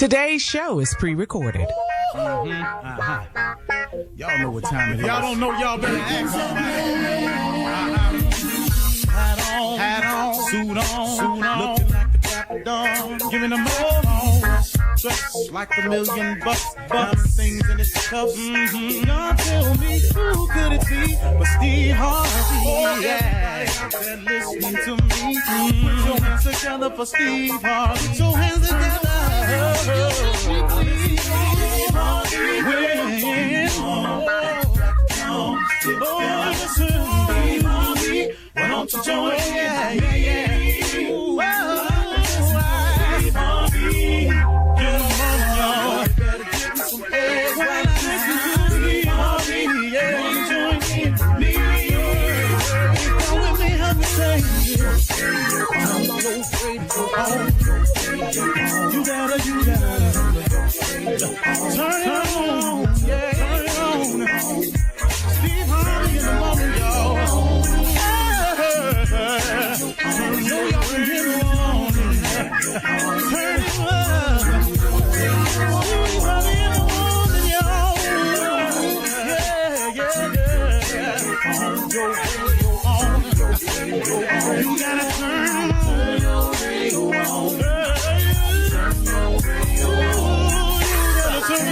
Today's show is pre-recorded. Y'all know what time it is. Y'all don't know, y'all better ask somebody. Hat on, suit on, looking like the Dapper Dawn, giving them all dressed like $1,000,000, things in its cuffs. Y'all tell me who could it be but Steve Harvey? Oh, yeah, out there listening to me. Put your hands together for Steve Harvey. Put your hands together. Steve Harvey. Why don't you join? Yeah. Steve Harvey. Get on, y'all. Better give me some eggs. Why not Steve Harvey? Yeah, join me. Come with me, help me say. I'm not afraid to go home. You gotta. Turn it on. Yeah, turn it on. Steve Harvey in the morning, y'all. I know y'all can hear me on. Turn it up. Steve Harvey in the morning, y'all. Yeah. Turn your radio on. You gotta turn your radio on. Turn your radio on. You gotta turn it on.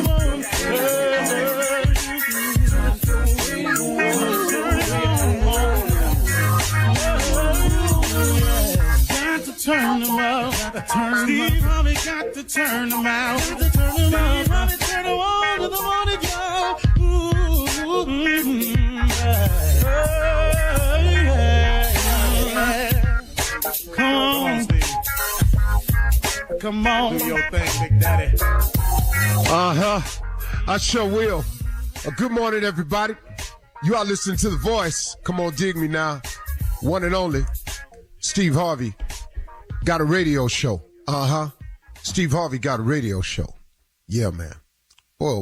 Turn them out. Steve Harvey got to turn them out. Steve Harvey turn them on to the morning, y'all. Come on, Steve. Come on. Do your thing, Big Daddy. I sure will. Good morning, everybody. You are listening to The Voice. Come on, dig me now. One and only, Steve Harvey. Got a radio show. Steve Harvey got a radio show. Yeah, man. Boy.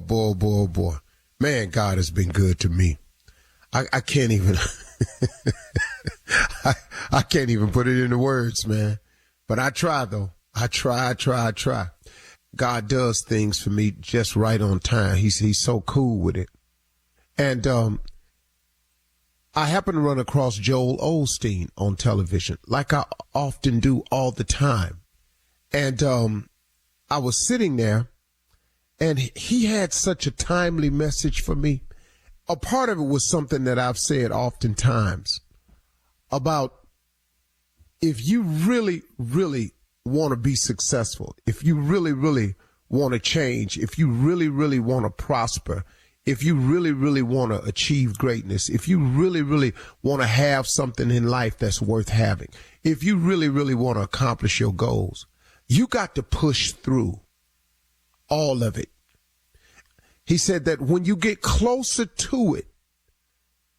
Man, God has been good to me. I can't even, I can't even put it into words, man. But I try, though. I try. God does things for me just right on time. He's so cool with it. And, I happened to run across Joel Osteen on television, like I often do all the time. And I was sitting there, and he had such a timely message for me. A part of it was something that I've said oftentimes about if you really, really want to be successful, if you really, really want to change, if you really, really want to prosper, if you really, really want to achieve greatness, if you really, really want to have something in life that's worth having, if you really, really want to accomplish your goals, you got to push through all of it. He said that when you get closer to it,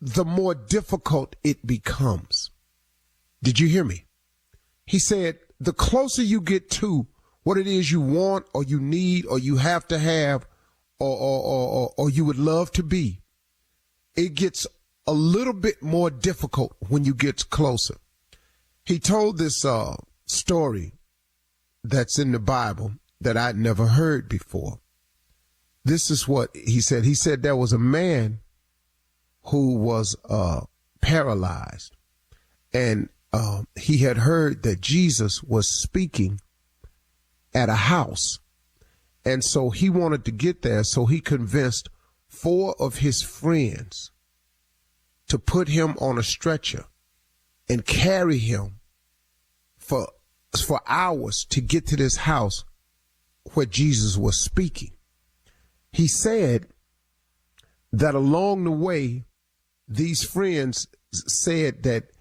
the more difficult it becomes. Did you hear me? He said the closer you get to what it is you want or you need or you have to have, or you would love to be, it gets a little bit more difficult when you get closer. He told this story that's in the Bible that I'd never heard before. This is what he said. He said there was a man who was paralyzed, and he had heard that Jesus was speaking at a house. And so he wanted to get there, so he convinced 4 of his friends to put him on a stretcher and carry him for hours to get to this house where Jesus was speaking. He said that along the way, these friends said that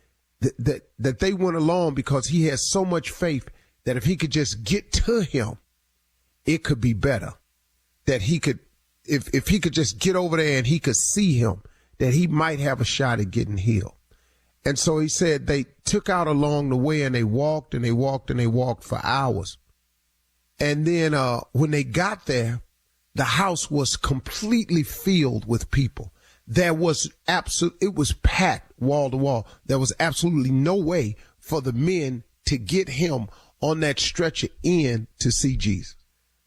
they went along because he had so much faith that if he could just get to him, it could be better. That he could, if he could just get over there and he could see him, that he might have a shot at getting healed. And so he said they took out along the way and they walked for hours. And then when they got there, the house was completely filled with people. There was it was packed wall to wall. There was absolutely no way for the men to get him on that stretcher in to see Jesus.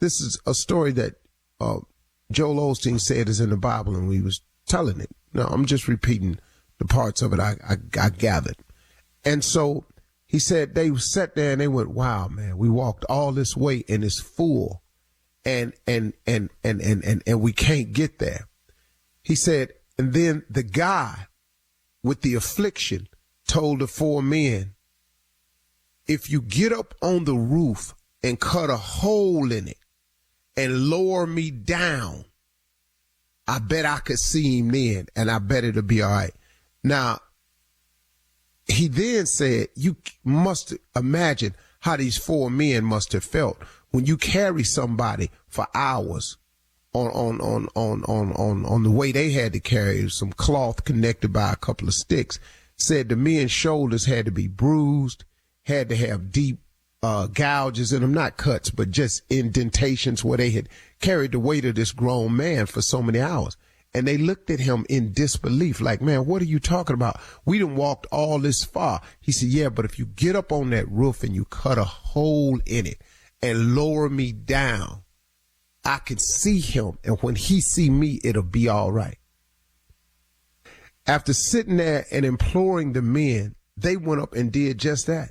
This is a story that Joel Osteen said is in the Bible, and we was telling it. No, I'm just repeating the parts of it I gathered. And so he said they sat there and they went, wow, man, we walked all this way and it's full and we can't get there. He said, and then the guy with the affliction told the four men, if you get up on the roof and cut a hole in it and lower me down, I bet I could see him then, and I bet it'll be all right. Now, he then said, you must imagine how these four men must have felt when you carry somebody for hours on the way they had to carry some cloth connected by a couple of sticks. Said the men's shoulders had to be bruised, had to have deep gouges in them, not cuts, but just indentations where they had carried the weight of this grown man for so many hours. And they looked at him in disbelief, like, man, what are you talking about? We done walked all this far. He said, yeah, but if you get up on that roof and you cut a hole in it and lower me down, I could see him. And when he see me, it'll be all right. After sitting there and imploring the men, they went up and did just that.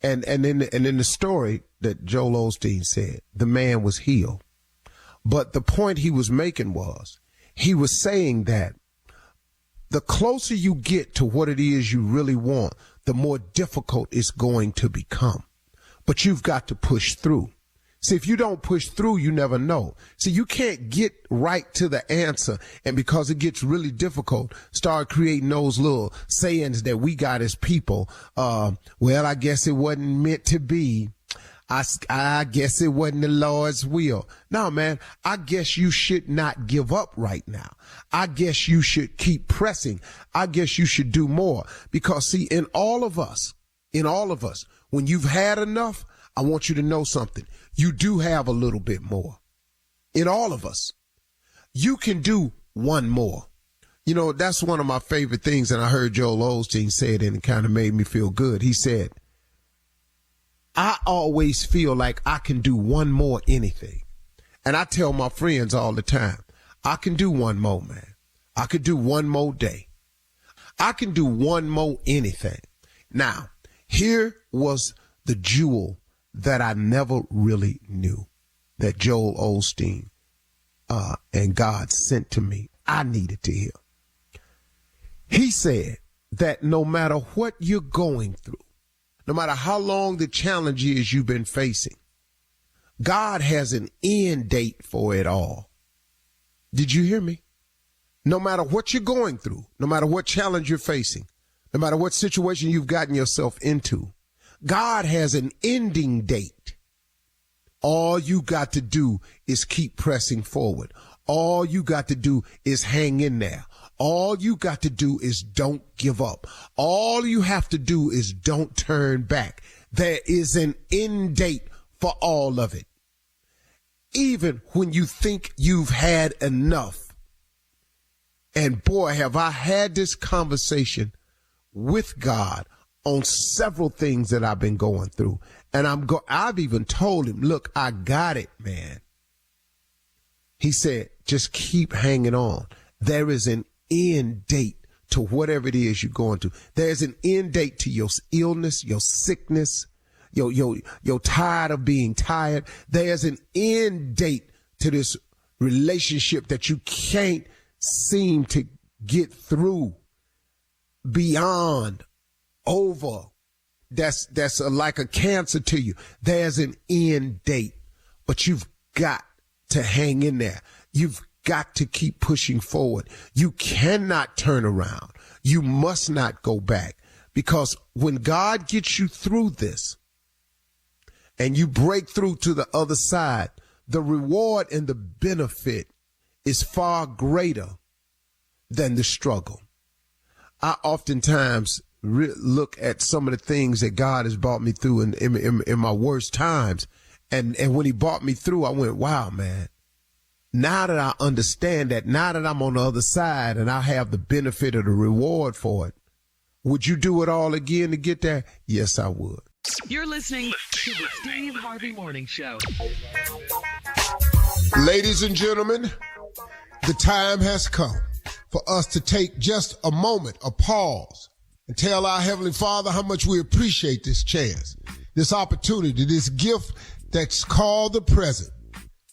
And in the story that Joel Osteen said, the man was healed. But the point he was making was, he was saying that the closer you get to what it is you really want, the more difficult it's going to become. But you've got to push through. See, if you don't push through, you never know. See, you can't get right to the answer, and because it gets really difficult, start creating those little sayings that we got as people. Well, I guess it wasn't meant to be. I guess it wasn't the Lord's will. No, man, I guess you should not give up right now. I guess you should keep pressing. I guess you should do more. Because, see, in all of us, when you've had enough, I want you to know something. You do have a little bit more. In all of us, you can do one more. You know, that's one of my favorite things, and I heard Joel Osteen say it, and it kind of made me feel good. He said, I always feel like I can do one more anything. And I tell my friends all the time, I can do one more, man. I could do one more day. I can do one more anything. Now, here was the jewel that I never really knew that Joel Osteen and God sent to me. I needed to hear. He said that no matter what you're going through, no matter how long the challenge is you've been facing, God has an end date for it all. Did you hear me? No matter what you're going through, no matter what challenge you're facing, no matter what situation you've gotten yourself into, God has an ending date. All you got to do is keep pressing forward. All you got to do is hang in there. All you got to do is don't give up. All you have to do is don't turn back. There is an end date for all of it. Even when you think you've had enough. And boy, have I had this conversation with God on several things that I've been going through. And I've even told him, look, I got it, man. He said, just keep hanging on. There is an end date to whatever it is you're going through. There's an end date to your illness, your sickness, you're tired of being tired. There's an end date to this relationship that you can't seem to get through, beyond, over. That's like a cancer to you. There's an end date, but you've got to hang in there. You've got to keep pushing forward. You cannot turn around. You must not go back, because when God gets you through this and you break through to the other side, the reward and the benefit is far greater than the struggle. I oftentimes look at some of the things that God has brought me through in my worst times. And when he brought me through, I went, wow, man. Now that I understand that, now that I'm on the other side and I have the benefit of the reward for it, would you do it all again to get there? Yes, I would. You're listening to the Steve Harvey Morning Show. Ladies and gentlemen, the time has come for us to take just a moment, a pause, and tell our Heavenly Father how much we appreciate this chance, this opportunity, this gift that's called the present.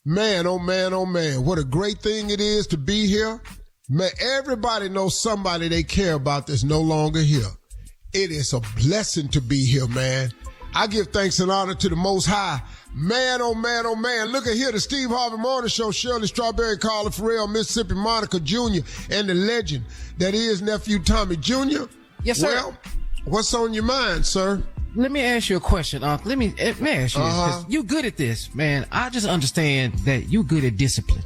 Man, oh man, oh man, what a great thing it is to be here. Man, everybody knows somebody they care about that's no longer here. It is a blessing to be here, man. I give thanks and honor to the Most High. Man, oh man, oh man. Look at here, the Steve Harvey Morning Show, Shirley Strawberry, Carla Farrell, Mississippi Monica Jr., and the legend that is Nephew Tommy Jr. Yes, sir. Well, what's on your mind, sir? Let me ask you a question, Uncle. Let me ask you this, 'cause you good at this, man. I just understand that you good at discipline.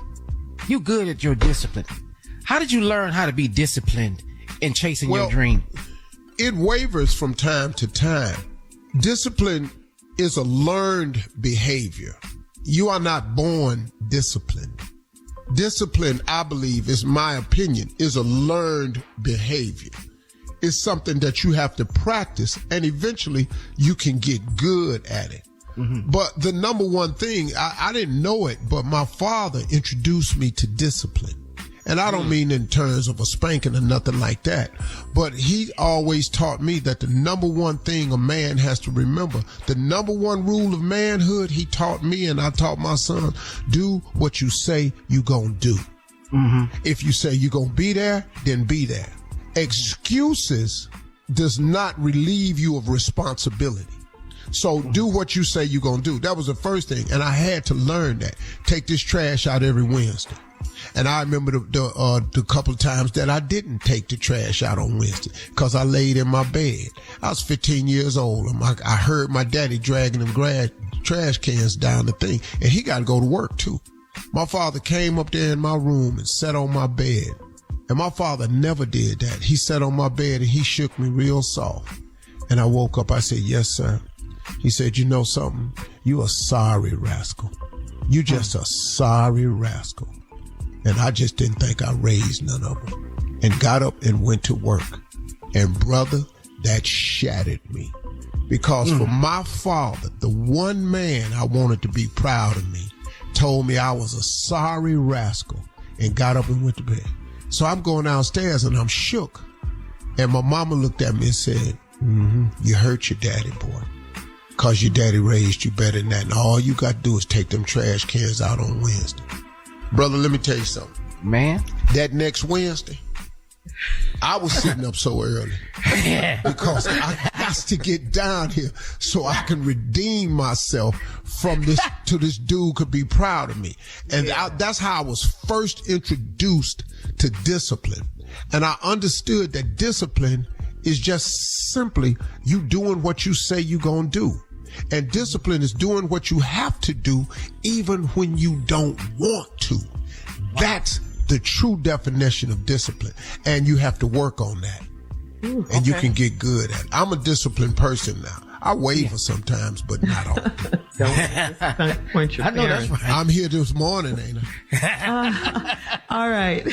You good at your discipline. How did you learn how to be disciplined in chasing your dream? It wavers from time to time. Discipline is a learned behavior. You are not born disciplined. Discipline, I believe, is my opinion, is a learned behavior. It's something that you have to practice, and eventually you can get good at it. Mm-hmm. But the number one thing, I didn't know it, but my father introduced me to discipline. And I don't mean in terms of a spanking or nothing like that, but he always taught me that the number one thing a man has to remember, the number one rule of manhood, he taught me and I taught my son, do what you say you gonna do. Mm-hmm. If you say you're gonna be there, then be there. Excuses does not relieve you of responsibility. So do what you say you're gonna do. That was the first thing, and I had to learn that. Take this trash out every Wednesday. And I remember the couple of times that I didn't take the trash out on Wednesday because I laid in my bed. I was 15 years old. And I heard my daddy dragging them trash cans down the thing, and he got to go to work too. My father came up there in my room and sat on my bed. And my father never did that. He sat on my bed and he shook me real soft. And I woke up. I said, yes, sir. He said, you know something? You a sorry rascal. You just a sorry rascal. And I just didn't think I raised none of them. And got up and went to work. And brother, that shattered me. Because for my father, the one man I wanted to be proud of me, told me I was a sorry rascal and got up and went to bed. So I'm going downstairs and I'm shook. And my mama looked at me and said, you hurt your daddy, boy. Because your daddy raised you better than that. And all you got to do is take them trash cans out on Wednesday. Brother, let me tell you something. Man. That next Wednesday, I was sitting up so early because I got to get down here so I can redeem myself from this to this dude could be proud of me. And that's how I was first introduced to discipline. And I understood that discipline is just simply you doing what you say you're going to do. And discipline is doing what you have to do even when you don't want to. That's the true definition of discipline. And you have to work on that. And you can get good at it. I'm a disciplined person now. I waver sometimes, but not often. Don't point your parents. That's right. I'm here this morning, ain't I? All right.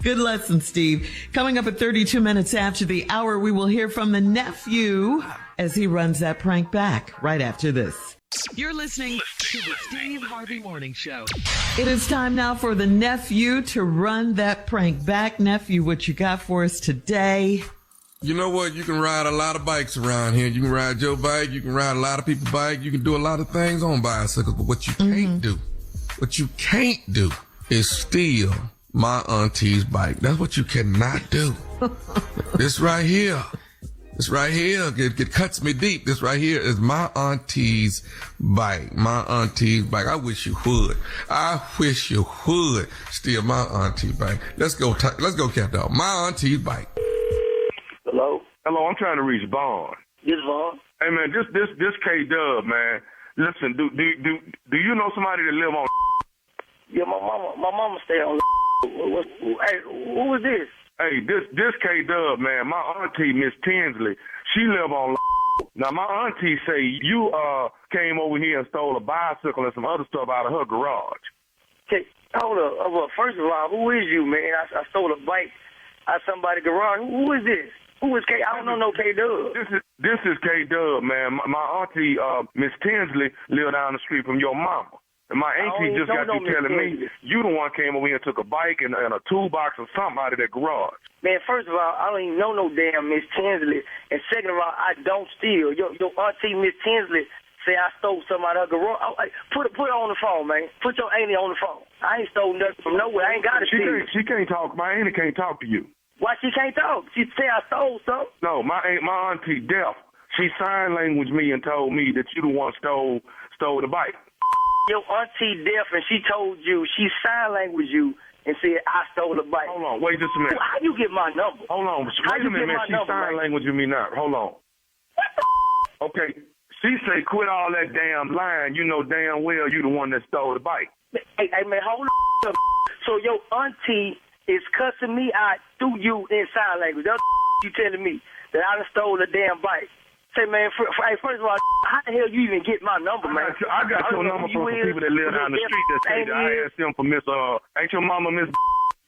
Good lesson, Steve. Coming up at 32 minutes after the hour, we will hear from the nephew as he runs that prank back right after this. You're listening to the Steve Harvey Morning Show. It is time now for the nephew to run that prank back. Nephew, what you got for us today? You know what? You can ride a lot of bikes around here. You can ride your bike. You can ride a lot of people's bike. You can do a lot of things on bicycles. But what you can't do is steal my auntie's bike. That's what you cannot do. This right here. It cuts me deep. This right here is my auntie's bike. My auntie's bike. I wish you would. Steal my auntie's bike. Let's go, cat dog. My auntie's bike. Hello? Hello, I'm trying to reach Vaughn. This Vaughn? Hey man, this K-Dub, man. Listen, do you know somebody that live on? Yeah, my mama stay on. Hey, who is this? Hey, this K-Dub, man. My auntie, Miss Tinsley, she live on. Now my auntie say you came over here and stole a bicycle and some other stuff out of her garage. Okay, hold up. Well, first of all, who is you, man? I stole a bike out of somebody's garage. Who is this? Who is K? I don't know no K-Dub. This is K-Dub, man. My auntie, Miss Tinsley, lived down the street from your mama. And my auntie just got you telling me you the one came over here and took a bike and a toolbox or something out of that garage. Man, first of all, I don't even know no damn Miss Tinsley. And second of all, I don't steal. Your auntie, Miss Tinsley, say I stole something out of her garage. Put her on the phone, man. Put your auntie on the phone. I ain't stole nothing from nowhere. I ain't got to steal. She can't talk. My auntie can't talk to you. Why she can't talk? She say I stole something. No, my auntie deaf. She sign language me and told me that you the one stole the bike. Your auntie deaf and she told you, she sign language you and said I stole the bike. Hold on, wait just a minute. How you get my number? Hold on, wait a minute, man. She sign language with me now. Hold on. Okay, she say quit all that damn lying. You know damn well you the one that stole the bike. Hey man, hold up. So your auntie is cussing me out through you in sign language. That's you telling me that I done stole the damn bike. Say, man, first of all, how the hell you even get my number, man? I got your number from people that live down the street that say that I asked them for Miss, ain't your mama Miss?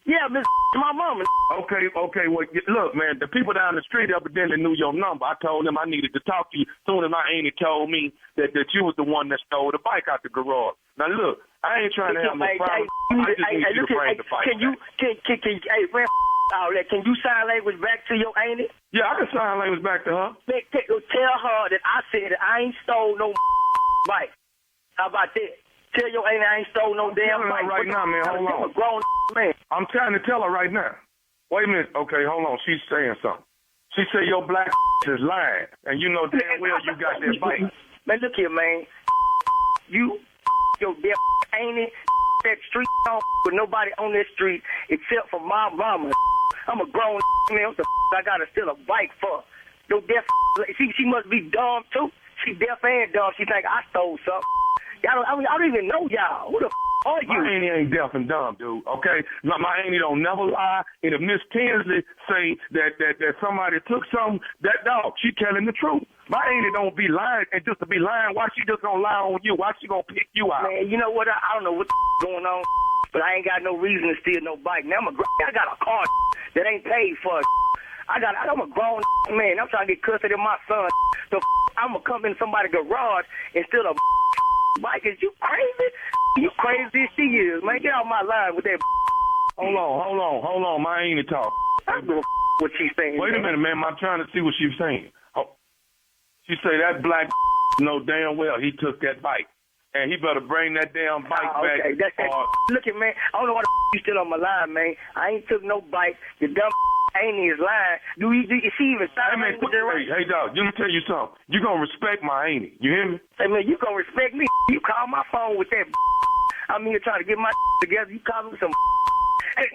Yeah, Miss, my mama. Okay, well, look, man, the people down the street evidently knew your number. I told them I needed to talk to you. Soon as my auntie told me that you was the one that stole the bike out the garage. Now, look, I ain't trying to have no problem. I just need you to bring the bike. Can you, hey, man, all that. Can you sign language back to your auntie? Yeah, I can sign language back to her. Tell her that I said that I ain't stole no bike. How about that? Tell your auntie I ain't stole no damn bike. Right now, man, hold on. I'm a grown man. I'm trying to tell her right now. Wait a minute. Okay, hold on. She's saying something. She said your black is lying, and you know damn well you got that bike. Man, look here, man. You, your damn auntie, that street on with nobody on this street except for my mama. I'm a grown man. What the I gotta steal a bike for? Yo, deaf. She must be dumb too. She deaf and dumb. She think I stole something. Y'all, I don't even know y'all. Who the are you? My auntie ain't deaf and dumb, dude. Okay, my auntie don't never lie. And if Miss Tinsley say that somebody took something, that dog, she telling the truth. My auntie don't be lying, and just to be lying, why she just gonna lie on you? Why she gonna pick you out? Man, you know what? I don't know what's going on, but I ain't got no reason to steal no bike. Now I got a car that ain't paid for. I'm a grown man. I'm trying to get custody of my son. So I'm gonna come in somebody's garage and steal a bike. Is you crazy? You crazy as she is, man. Get out my line with that. Hold on. My auntie talk. I don't know what she's saying. Wait a minute, man. I'm trying to see what she's saying. She say that black know damn well he took that bike. And he better bring that damn bike back. Okay, that's that. Look at, man, I don't know why you still on my line, man. I ain't took no bike. The dumb auntie is lying. Is she even sign language? Hey, dog, let me tell you something. You gonna respect my auntie. You hear me? Hey, man, you gonna respect me. You call my phone with that. I'm here trying to get my together. You call me some. Hey,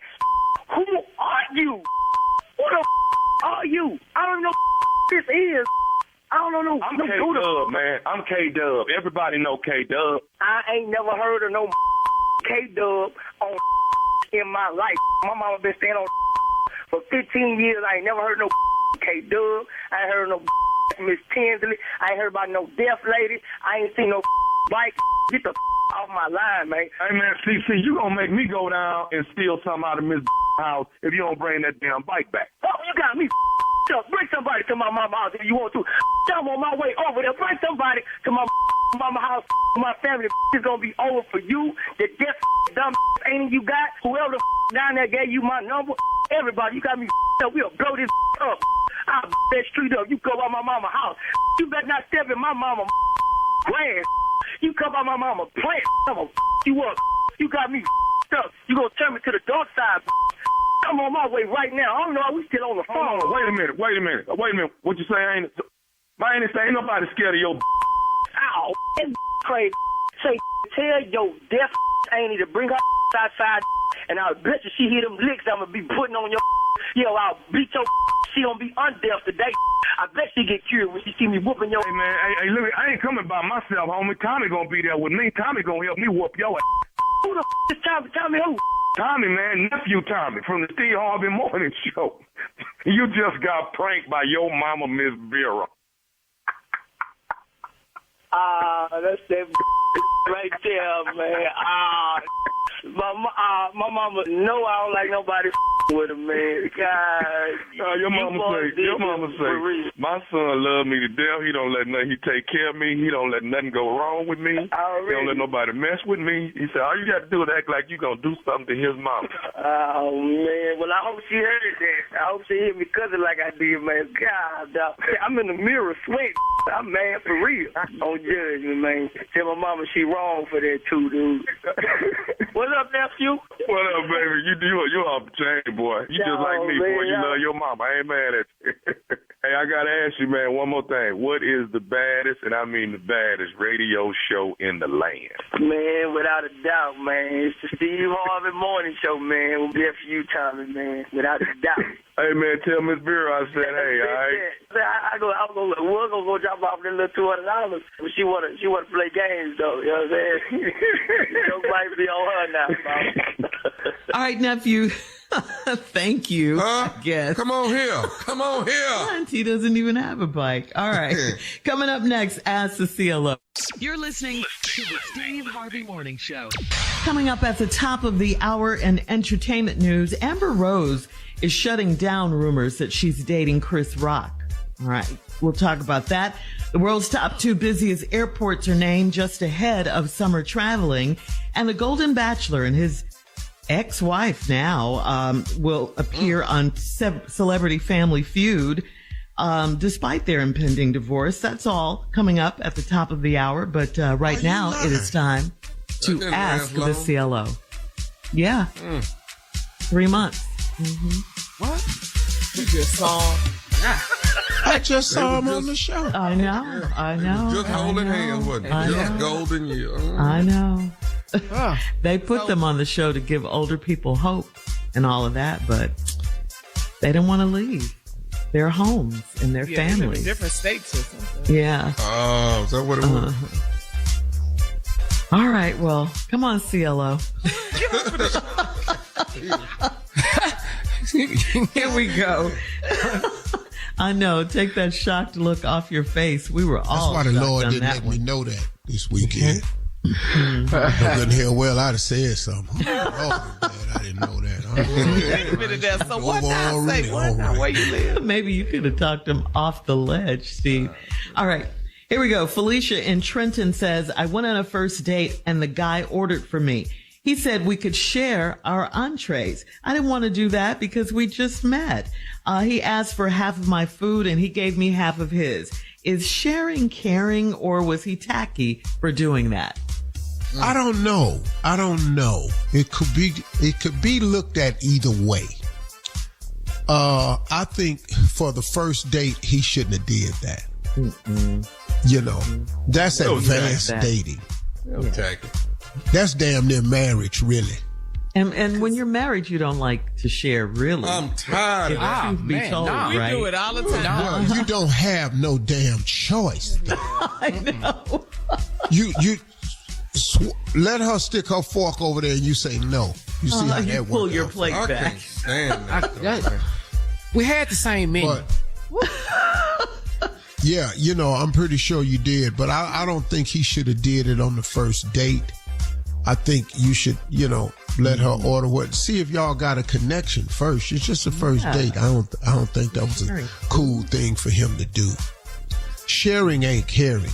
who are you? Who the are you? I don't know who this is. I don't know. I'm K-Dub, man. I'm K-Dub. Everybody know K-Dub. I ain't never heard of no K-Dub on in my life. My mama been staying on for 15 years. I ain't never heard no K-Dub. I ain't heard no Miss Tinsley. I ain't heard about no deaf lady. I ain't seen no bike. Get the off my line, man. Hey, man, see, you gonna make me go down and steal something out of Miss house if you don't bring that damn bike back. Oh, you got me up. Bring somebody to my mama house if you want to. I'm on my way over there. Bring somebody to my mama house. My family is gonna be over for you. The deaf dumb ain't you got. Whoever the down there gave you my number. Everybody, you got me up. We'll blow this up. I'll that street up. You go by my mama house. You better not step in my mama grass. You come by my mama plant. I'm gonna you up. You got me up. You gonna turn me to the dark side. I'm on my way right now. I don't know. We still on the phone. Wait a minute. What you say? My auntie say ain't nobody scared of your. Ow, that's crazy. Say, tell your deaf auntie to bring her outside, and I'll bet you she hear them licks I'm gonna be putting on your. Yo, I'll beat your. She gonna be undeaf today. I bet she get curious when she see me whooping your. Hey man, hey, look, I ain't coming by myself, homie. Tommy gonna be there with me. Tommy gonna help me whoop your ass. Who the is Tommy? Tommy who? Tommy, man, nephew Tommy from the Steve Harvey Morning Show. You just got pranked by your mama, Miss Vera. That's that right there, man. My mama know I don't like nobody with him, man. God, your mama say, my son love me to death. He don't let nothing. He take care of me. He don't let nothing go wrong with me. He don't let nobody mess with me. He said, all you got to do is act like you gonna do something to his mama. Oh man, well I hope she heard that. I hope she heard me cousin like I did, man. God, dog. I'm in the mirror sweating. I'm mad for real. Don't judge me, man. Tell my mama she wrong for that too, dude. What's up, nephew? What up, baby? You off the chain, boy. You just like me, boy. You love your mama. I ain't mad at you. Hey, I gotta ask you, man, one more thing. What is the baddest, and I mean the baddest, radio show in the land? Man, without a doubt, man. It's the Steve Harvey Morning Show, man. With nephew Tommy, man. Without a doubt. Hey, man, tell Miss Vera I said, hey, all right? We're gonna go drop off that little $200. But she wanna play games, though. You know what I'm saying? Joke might be on her now, bro. All right, nephew. Thank you. I guess. Come on here. Auntie doesn't even have a bike. All right. Coming up next, Ask the CLO. You're listening to the Steve Harvey Morning Show. Coming up at the top of the hour in entertainment news, Amber Rose is shutting down rumors that she's dating Chris Rock. All right. We'll talk about that. The world's top 2 busiest airports are named just ahead of summer traveling. And the Golden Bachelor and his ex-wife now will appear on Celebrity Family Feud despite their impending divorce. That's all coming up at the top of the hour. But right now, it is time to ask the CLO. Yeah. 3 months. Mm-hmm. What? You just saw. I just saw him on the show. I know. Just holding hands, wasn't it? Just golden year. I know. They put them on the show to give older people hope and all of that, but they didn't want to leave their homes and their families. Different states or something. Yeah. Oh, is that what it was? All right. Well, come on, CLO. Here we go. I know. Take that shocked look off your face. We were all That's why the shocked Lord on didn't that let one. me know that this weekend. I couldn't hear well. I'd have said something. Oh, man, I didn't know that. So what now? Say what now? Where you live? Maybe you could have talked him off the ledge, Steve. All right. Here we go. Felicia in Trenton says, I went on a first date and the guy ordered for me. He said we could share our entrees. I didn't want to do that because we just met. He asked for half of my food and he gave me half of his. Is sharing caring, or was he tacky for doing that? I don't know. It could be looked at either way. I think for the first date, he shouldn't have did that. You know, that's advanced dating. Tacky. That's damn near marriage, really. And when you're married, you don't like to share, really. I'm tired of that. Truth be told, We right? do it all the time. Well, you don't have no damn choice. I know. You let her stick her fork over there and you say no. You see how You that pull works your out. plate I back. can't stand that. We had the same menu. But, yeah, you know, I'm pretty sure you did, but I don't think he should have did it on the first date. I think you should, you know, let her order what. See if y'all got a connection first. It's just a first date. I don't think that was a cool thing for him to do. Sharing ain't caring.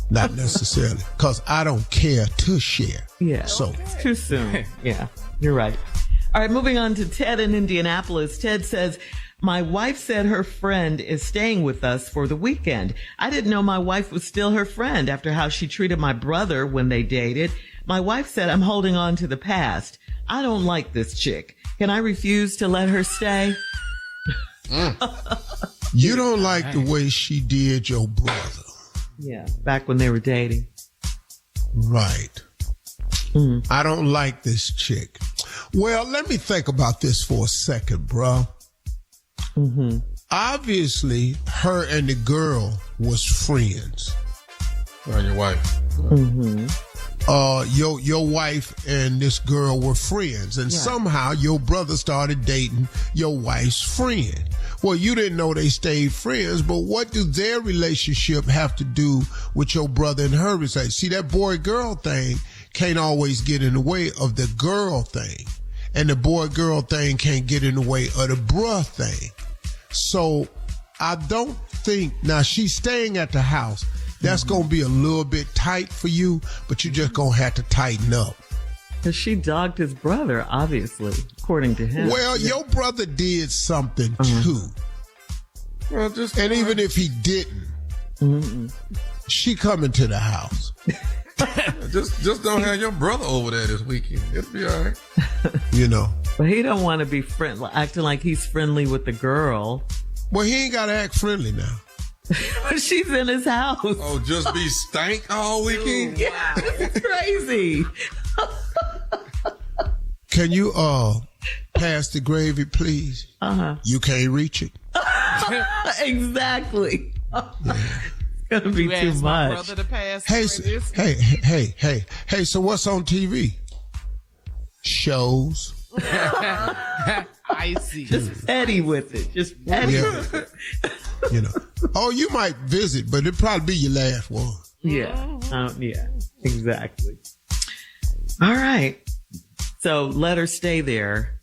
Not necessarily, because I don't care to share. Yeah. So It's too soon. Yeah, you're right. All right, moving on to Ted in Indianapolis. Ted says, my wife said her friend is staying with us for the weekend. I didn't know my wife was still her friend after how she treated my brother when they dated. My wife said, I'm holding on to the past. I don't like this chick. Can I refuse to let her stay? you don't like the way she did your brother. Yeah, back when they were dating. Right. I don't like this chick. Well, let me think about this for a second, bro. Obviously, her and the girl was friends. On your wife. Your wife and this girl were friends, and somehow your brother started dating your wife's friend. Well, you didn't know they stayed friends, but what do their relationship have to do with your brother and her relationship? See, that boy-girl thing can't always get in the way of the girl thing. And the boy-girl thing can't get in the way of the bruh thing. So I don't think, now she's staying at the house. That's going to be a little bit tight for you, but you're just going to have to tighten up. Because she dogged his brother, obviously, according to him. Well, your brother did something too. Well, and even if he didn't, she coming to the house. just don't have your brother over there this weekend. It'll be all right. You know. But he don't want to be friendly, acting like he's friendly with the girl. Well, he ain't got to act friendly now. She's in his house. Oh, just be stank all weekend? Yeah, it's crazy. Can you pass the gravy, please? You can't reach it. Exactly. Yeah. It's gonna be too much. My brother to pass Hey, so what's on TV? Shows. I see. Just petty with it. Just petty with it. You know. Oh, you might visit, but it'll probably be your last one. Yeah. Yeah, exactly. All right. So let her stay there,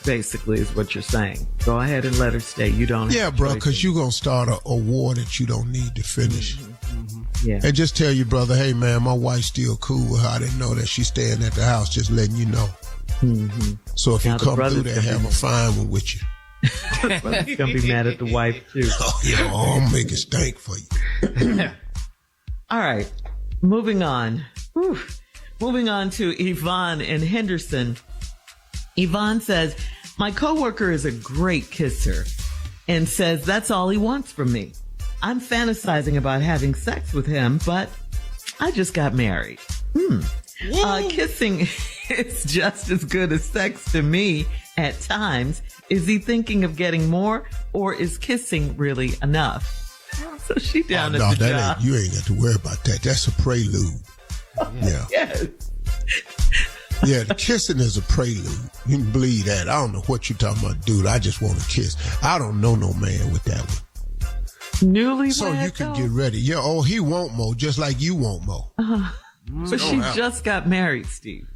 basically, is what you're saying. Go ahead and let her stay. You don't have Yeah, bro, because you're going to start a war that you don't need to finish. Yeah. And just tell your brother, hey, man, my wife's still cool with her. I didn't know that she's staying at the house, just letting you know. So if Now you the come brother's through there, have a fine one with you. He's going to be mad at the wife, too. Oh, yeah, I'll make it stank for you. All right. Moving on. Whew. Moving on to Yvonne in Henderson. Yvonne says, my coworker is a great kisser and says that's all he wants from me. I'm fantasizing about having sex with him, but I just got married. Kissing is just as good as sex to me at times. Is he thinking of getting more, or is kissing really enough? So she down at the job. You ain't got to worry about that. That's a prelude. Yeah. Yes. Yeah, the kissing is a prelude. You can believe that. I don't know what you're talking about, dude. I just want to kiss. I don't know no man with that one. Newlywed. So you can get ready. Yeah, he want more, just like you want more. But she just got married, Steve.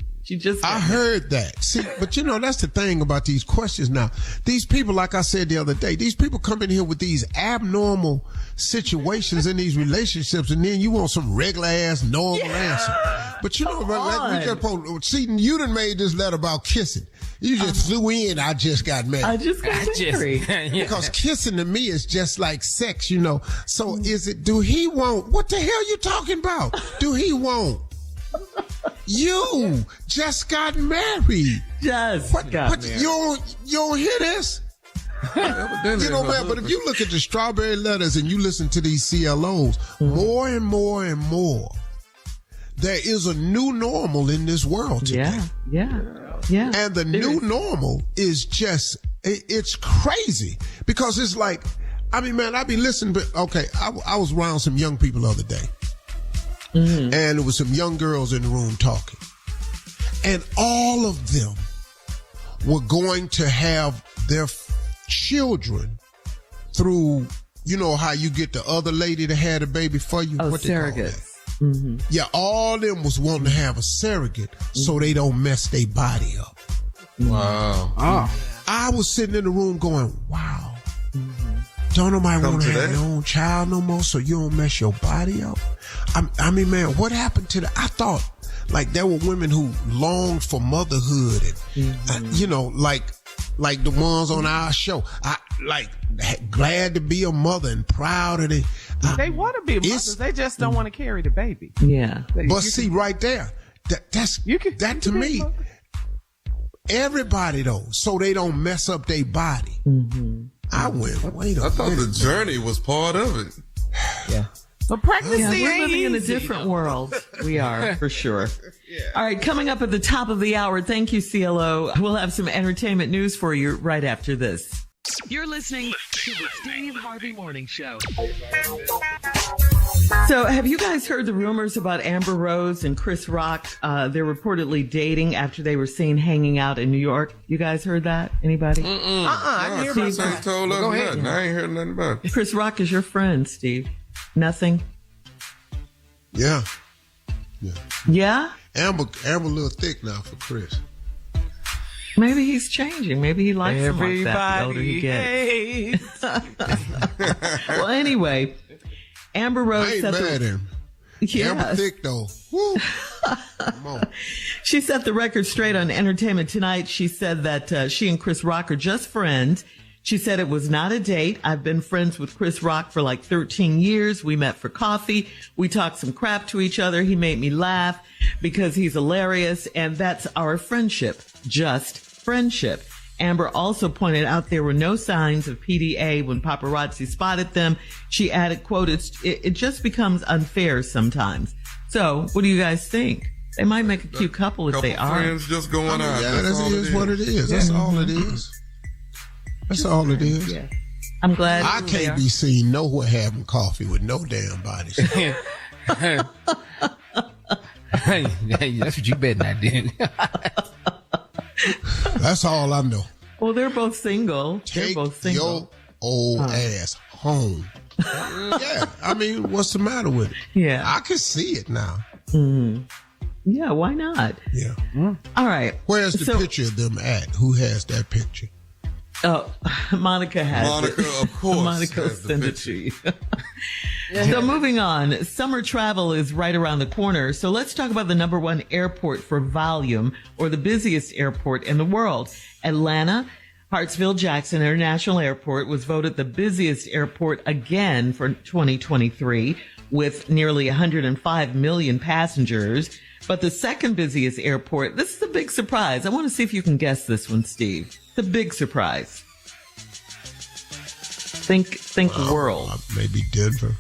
I heard that. See, but that's the thing about these questions now. These people, like I said the other day, these people come in here with these abnormal situations in these relationships, and then you want some regular ass normal answer. But you done made this letter about kissing. You just flew in, I just got married. I just got married. Because kissing to me is just like sex, So do he want, what the hell you talking about? Do he want? You just got married. Married. You don't hear this? Man, but if you look at the strawberry letters and you listen to these CLOs, more and more and more, there is a new normal in this world today. Yeah. And the new normal is just, it's crazy because it's like, I be listening, but okay, I was around some young people the other day. And there was some young girls in the room talking. And all of them were going to have their children through, how you get the other lady to have the baby for you? Oh, surrogates. Yeah, all of them was wanting to have a surrogate so they don't mess their body up. Wow. I was sitting in the room going, wow. Don't nobody want to have their own child no more so you don't mess your body up? Man, what happened to I thought, like, there were women who longed for motherhood and, like the ones on our show. Glad to be a mother and proud of it. They want to be mothers. They just don't want to carry the baby. Yeah. But see, right there, that to me, everybody though, so they don't mess up their body. I went, wait a minute. I thought the journey was part of it. Yeah. But pregnancy we're living in a different world. We are, for sure. All right, coming up at the top of the hour, thank you, CLO. We'll have some entertainment news for you right after this. You're listening to the Steve Harvey Morning Show. So have you guys heard the rumors about Amber Rose and Chris Rock? They're reportedly dating after they were seen hanging out in New York. You guys heard that? Anybody? I didn't hear about that. Told us nothing. I ain't heard nothing about it. Chris Rock is your friend, Steve. Nothing? Yeah. Yeah? Amber a little thick now for Chris. Maybe he's changing. Maybe he likes him like that the older he Everybody gets. Well, anyway, Amber Rose I ain't set mad at him. Amber thick though. Woo. Come on. She set the record straight on Entertainment Tonight. She said that she and Chris Rock are just friends. She said it was not a date. I've been friends with Chris Rock for like 13 years. We met for coffee. We talked some crap to each other. He made me laugh because he's hilarious. And that's our friendship. Just friendship. Amber also pointed out there were no signs of PDA when paparazzi spotted them. She added, quote, it just becomes unfair sometimes. So what do you guys think? They might make a cute couple if they are. Friends just going out. Yeah, that is what it is. That's all it is. That's all it is. Yeah. I'm glad. I can't be seen nowhere having coffee with no damn body. That's what you bet I did. That's all I know. Well, they're both single. Take they're both single. your old ass home. Yeah, I mean, what's the matter with it? Yeah. I can see it now. Mm-hmm. Yeah, why not? Yeah. All right. Where's the picture of them at? Who has that picture? Oh, Monica has Monica, it. of course. Monica will send it to you. So moving on, summer travel is right around the corner. So let's talk about the number one airport for volume, or the busiest airport in the world. Atlanta Hartsfield-Jackson International Airport was voted the busiest airport again for 2023 with nearly 105 million passengers. But the second busiest airport, this is a big surprise. I want to see if you can guess this one, Steve. The big surprise. Think world. Maybe Denver.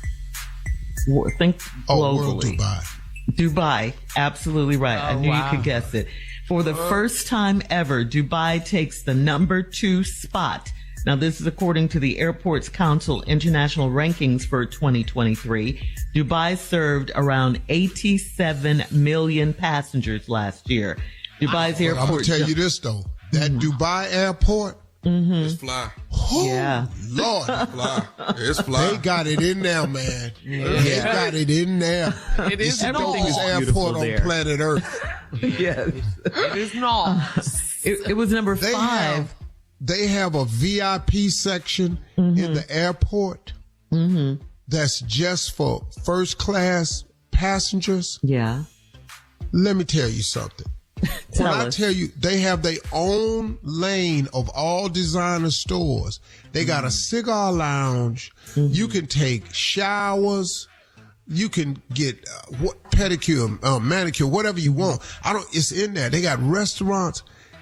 Think globally. World Dubai. Dubai. Absolutely right. I knew you could guess it. For the first time ever, Dubai takes the number 2 spot. Now, this is according to the Airports Council International Rankings for 2023. Dubai served around 87 million passengers last year. Dubai's airport. I'm going to tell you this, though. That Dubai airport. It's fly. Oh, yeah. Lord. It's fly. It's fly. They got it in there, man. They got it in there. It is the everything biggest is airport on there. planet Earth. Yes. It is not. It was number 5. They have a VIP section in the airport that's just for first class passengers. Yeah. Let me tell you something. When I tell you, they have their own lane of all designer stores. They got a cigar lounge. You can take showers. You can get pedicure, manicure, whatever you want. It's in there. They got restaurants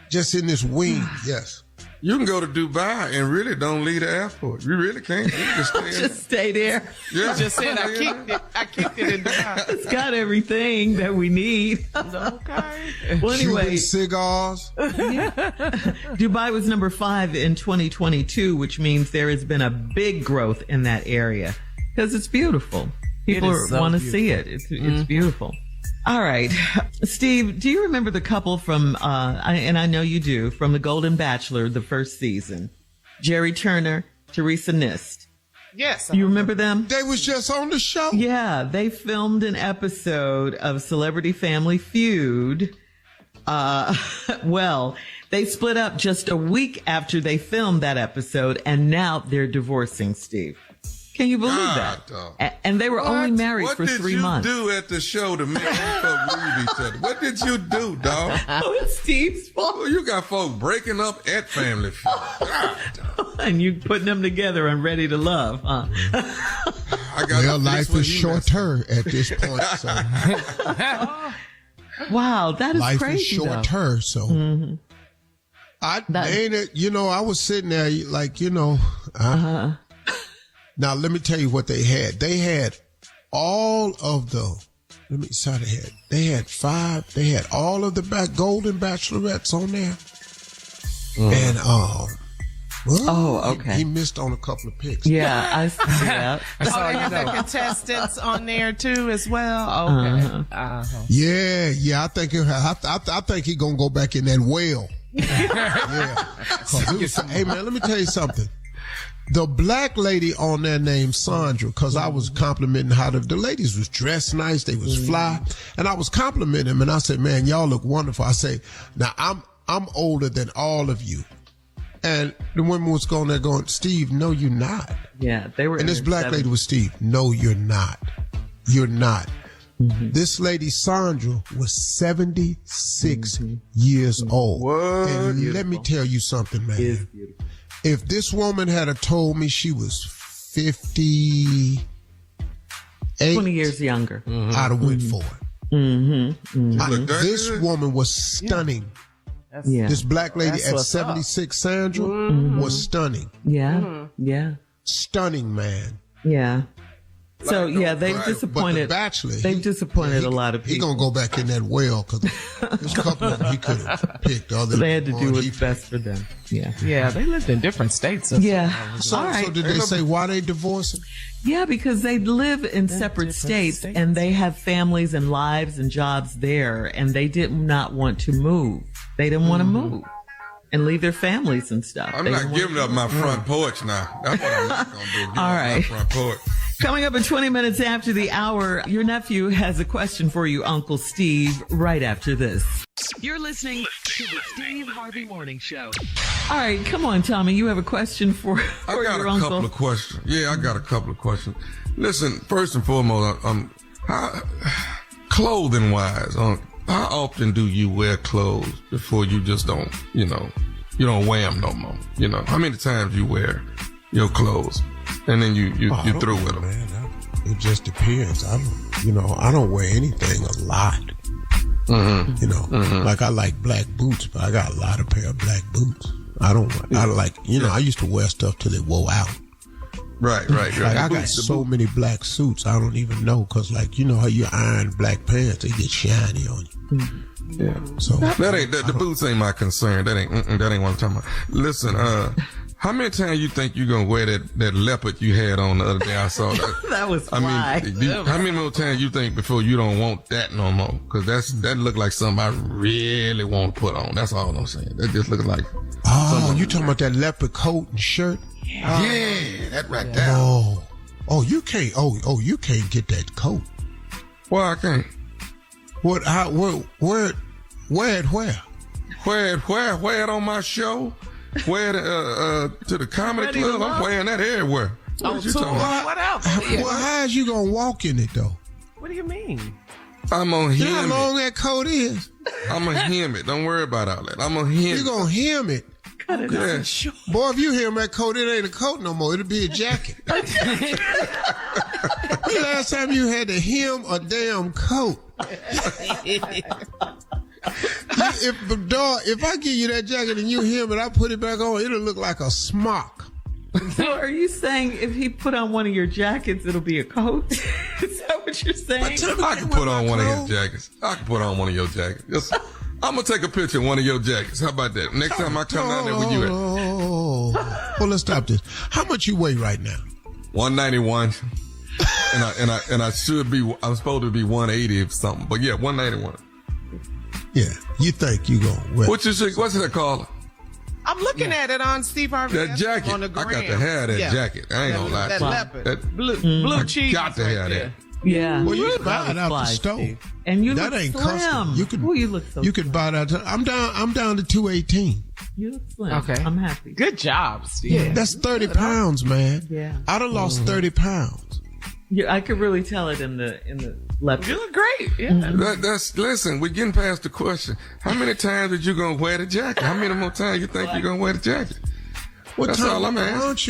just in this wing. Yes. You can go to Dubai and really don't leave the airport. You really can't. You can just stay in Just stay there. Yeah. I just said I kicked it in Dubai. It's got everything that we need. Okay. Well, anyway, Cuban cigars. Dubai was number 5 in 2022, which means there has been a big growth in that area because it's beautiful. People so want to beautiful. see it. It's beautiful. All right. Steve, do you remember the couple from, and I know you do, from The Golden Bachelor, the first season? Jerry Turner, Teresa Nist. Yes. You remember them? They was just on the show. Yeah, they filmed an episode of Celebrity Family Feud. Well, they split up just a week after they filmed that episode, and now they're divorcing, Steve. Can you believe that? And they were only married for 3 months. What did you do at the show to make these folks leave each other? What did you do, dog? Oh, it's Steve's fault. Well, you got folks breaking up at Family Feud. God, dog. And you putting them together and Ready to Love, huh? Well, life is shorter at this point. So. Wow, that is life crazy. Life is shorter, so. I was sitting there like, Now, let me tell you what they had. They had all of they had all of the Golden Bachelorettes on there. And, okay. He missed on a couple of picks. Yeah, I see that. They have the contestants on there too as well. Okay. Yeah. I think he gonna go back in that well. Yeah. Hey man, let me tell you something. The black lady on there named Sandra, because I was complimenting how the ladies was dressed nice, they was fly, and I was complimenting them, and I said, man, y'all look wonderful. I say, now I'm older than all of you. And the women was going there going, Steve, no, you're not. Yeah, they were. And this black lady was, Steve, no, you're not. You're not. Mm-hmm. This lady, Sandra, was 76 years old. What? And Beautiful. let me tell you something, man. It is beautiful. If this woman had told me she was 58, 20 years younger, I'd have went for it. This woman was stunning. Yeah. This black lady That's at what's 76, Sandra, was stunning. Yeah. Yeah. Stunning, man. Yeah. So they've Right. disappointed. But the Bachelor, they've disappointed a lot of people. He gonna go back in that well because there's a couple of them he could have picked. Other They had to than do one what's he best for them. Yeah. Yeah, they lived in different states. Yeah. So, All right. so did they say why they divorcing? Yeah, because they live in separate states and they have families and lives and jobs there, and they did not want to move. They didn't want to move and leave their families and stuff. I'm They not didn't want giving to up my front porch now. That's what I'm not going to do. Give All up right. my front porch. Coming up at 20 minutes after the hour, your nephew has a question for you, Uncle Steve, right after this. You're listening to the Steve Harvey Morning Show. All right, come on, Tommy. You have a question for I got your a uncle. couple of questions. Yeah, I got a couple of questions. Listen, first and foremost, clothing wise, how often do you wear clothes before you just don't, you don't wear them no more? How many times you wear your clothes and then you through with them? Man, it just depends. I don't wear anything a lot. Like I like black boots, but I got a lot of pair of black boots. I used to wear stuff till it wore out. Right. Like I got so many black suits, I don't even know, cause how you iron black pants, they get shiny on you. Yeah. So the boots ain't my concern. That ain't what I'm talking about. Listen, how many times you think you gonna wear that leopard you had on the other day? I saw that. That was fly. How many more times you think before you don't want that no more? Cause that look like something I really want to put on. That's all I'm saying. That just looks like. Oh, you talking about that leopard coat and shirt? Yeah, that right there. Oh, you can't. Oh, you can't get that coat. Well, I can't. What? How? Where? Wear it where? Wear it on my show. Wear it to the comedy club. I'm wearing that everywhere. What you talking about? What else? Well, how's you gonna walk in it though? What do you mean? I'm gonna You know how hem long it. that coat is? I'm gonna hem it. Don't worry about all that. I'm gonna hem You it. gonna hem it? Yeah. Boy, if you hem that coat, it ain't a coat no more. It'll be a jacket. When the last time you had to hem a damn coat? If I give you that jacket and you hem it, I put it back on, it'll look like a smock. So are you saying if he put on one of your jackets, it'll be a coat? Is that what you're saying? I can put on one of his jackets. I can put on one of your jackets. I'm gonna take a picture of one of your jackets. How about that? Next time I come down there with you at Well, let's stop this. How much you weigh right now? 191. and I should be. I'm supposed to be 180 or something. But yeah, 191. Yeah, you think you gonna wear? What's that called? I'm looking at it on Steve Harvey. That jacket. On the I got gram. to have that jacket. I ain't gonna lie. That to you. leopard. That Blue cheese. got to right have there. that. Yeah. Well, you That can buy was it out the fly, store. Steve. And you That look ain't slim. custom. You can. Oh, you look so You could buy that. I'm down to 218. You look slim. Okay. I'm happy. Good job, Steve. That's 30 pounds, man. Yeah. I done lost 30 pounds. Yeah, I could really tell it in the leopard. You look great. Yeah. Listen, we're getting past the question. How many times are you gonna wear the jacket? How many more times you think you're gonna wear the jacket? Well, That's Tom, all I'm Why asking. don't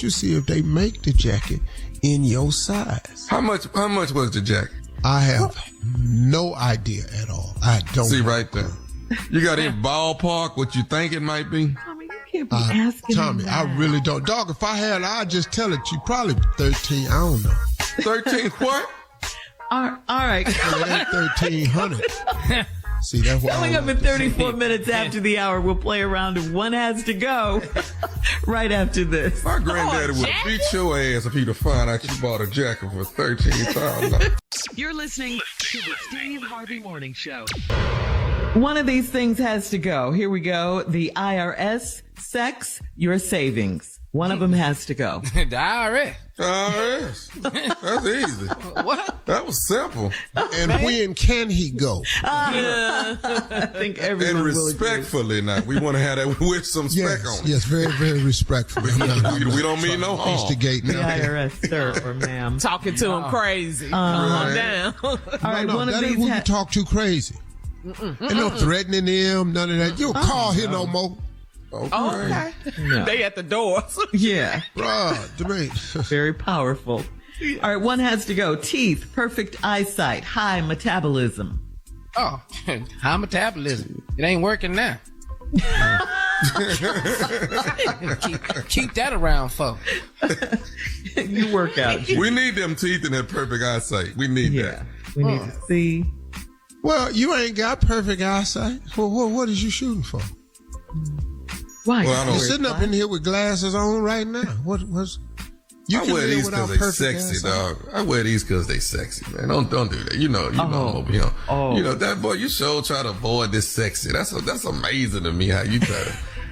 you see if they make the jacket in your size? How much was the jacket? I have no idea at all. I don't See know. right there. You got any ballpark what you think it might be? Tommy, you can't be asking Tommy, him I that. really don't. Dog, if I had, I'd just tell it. You probably 13. I don't know. 13 what? All right. Well, it ain't 1300. See, that's what Coming up in 34 minutes after the hour, we'll play around and one has to go right after this. My granddaddy would beat your ass if he'd have found out you bought a jacket for $13,000. You're listening to the Steve Harvey Morning Show. One of these things has to go. Here we go. The IRS, sex, your savings. One of them has to go. The IRS. That's easy. What? That was simple. And when can he go? I think everyone And will agree. respectfully now. We want to have that with some spec on it. Yes, very, very respectfully. We don't mean no harm. Instigating. The IRS, sir or ma'am. Talking to him crazy. Calm down. All right, No, one of that ain't these who you talk too crazy. Ain't no threatening them, none of that. You don't call here no more. Okay. No. They at the door. Yeah, Bruh, to me. very powerful. All right, one has to go. Teeth, perfect eyesight, high metabolism. Oh, high metabolism. It ain't working now. keep that around, folks. You work out. We need them teeth and that perfect eyesight. We need Yeah, that. we need to see. Well, you ain't got perfect eyesight. Well, what is you shooting for? Right. Well, I You're don't. sitting up in here with glasses on right now. What's you I can wear live these without because they perfect sexy, eyesight. dog. I wear these because they sexy, man. Don't do that. You know, I'm over here. Oh. You know that boy. You sure try to avoid this sexy. That's amazing to me how you try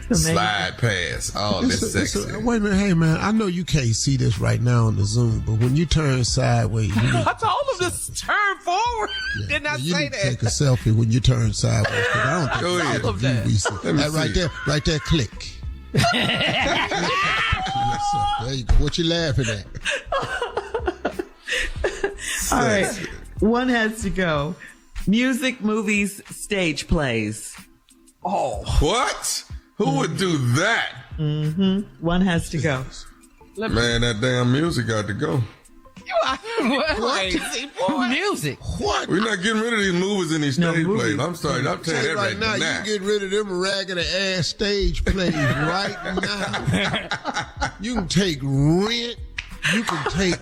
to slide past all this sexy. Wait a minute, hey man, I know you can't see this right now on the Zoom, but when you turn sideways, you need, I told him to turn forward. Didn't I you say need to that? take a selfie when you turn sideways. 'Cause I don't think Go ahead. all of that. Let me see. Right there, click. Yes, sir. There you go. What you laughing at? All right, one has to go. Music, movies, stage plays. What? Who would do that? One has to go. Man, that damn music got to go. What? Crazy boy. Music. What? We're not getting rid of these movies and these stage movies. plays. I'm sorry. I'm telling you that Right now, you can get rid of them raggedy ass stage plays right now. You can take Rent. You can take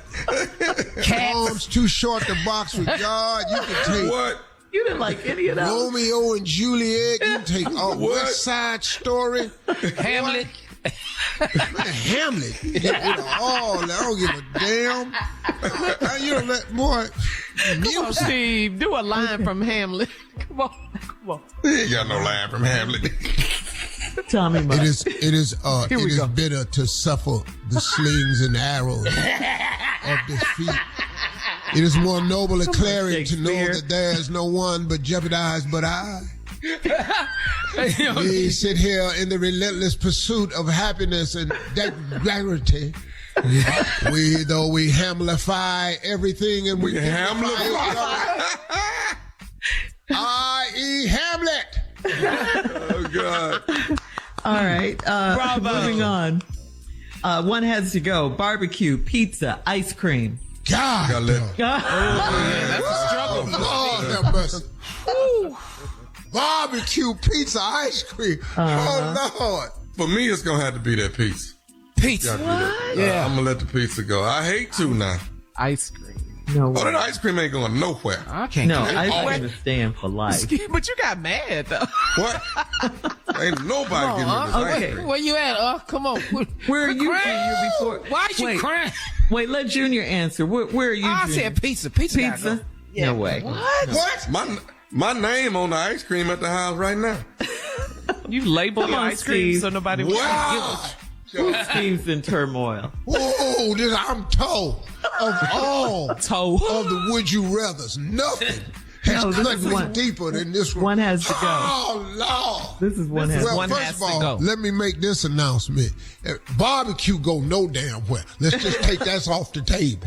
Arms Too Short to Box with God. You can take What? You didn't like any of those. Romeo and Juliet. You can take West Side Story. Hamlet. Hamlet. I don't give a damn. You know that boy. Come on, Steve. Do a line from Hamlet. Come on. He ain't got no line from Hamlet. Tommy It Mike. is bitter to suffer the slings and arrows of defeat. It is more noble and clarion to know Shakespeare. that there is no one but jeopardized but I. We sit here in the relentless pursuit of happiness and regularity. Though we hamlify everything and we Hamlet. I.E. Hamlet. Oh God. All right, moving on. One has to go. Barbecue, pizza, ice cream. God. Gotta let- That's a struggle. Lord have mercy. Barbecue, pizza, ice cream. Oh, Lord. For me, it's gonna have to be that pizza. Pizza. Yeah. I'm gonna let the pizza go. I hate to now. Ice cream. No Oh, way. that ice cream ain't going nowhere. I can't No, get it. ice cream is staying for life. But you got mad, though. What? Ain't nobody getting rid of this ice okay. cream. Where you at? Come on. Where are you before? Why you Wait. crying? Wait, let Junior answer. Where are you? I Junior? said pizza. Pizza. gotta go. Pizza? No way. What? My name on the ice cream at the house right now. You label Come your on, ice cream Steve. so nobody will Wow. Steve's in turmoil. Whoa, I'm told of all Toe. of the would you rathers, nothing has No, this cut is me one- deeper than this one. One has to go. Oh, Lord. This is one This has is Well, one first has of to all, go. let me make this announcement. Barbecue go no damn where. Let's just take that off the table.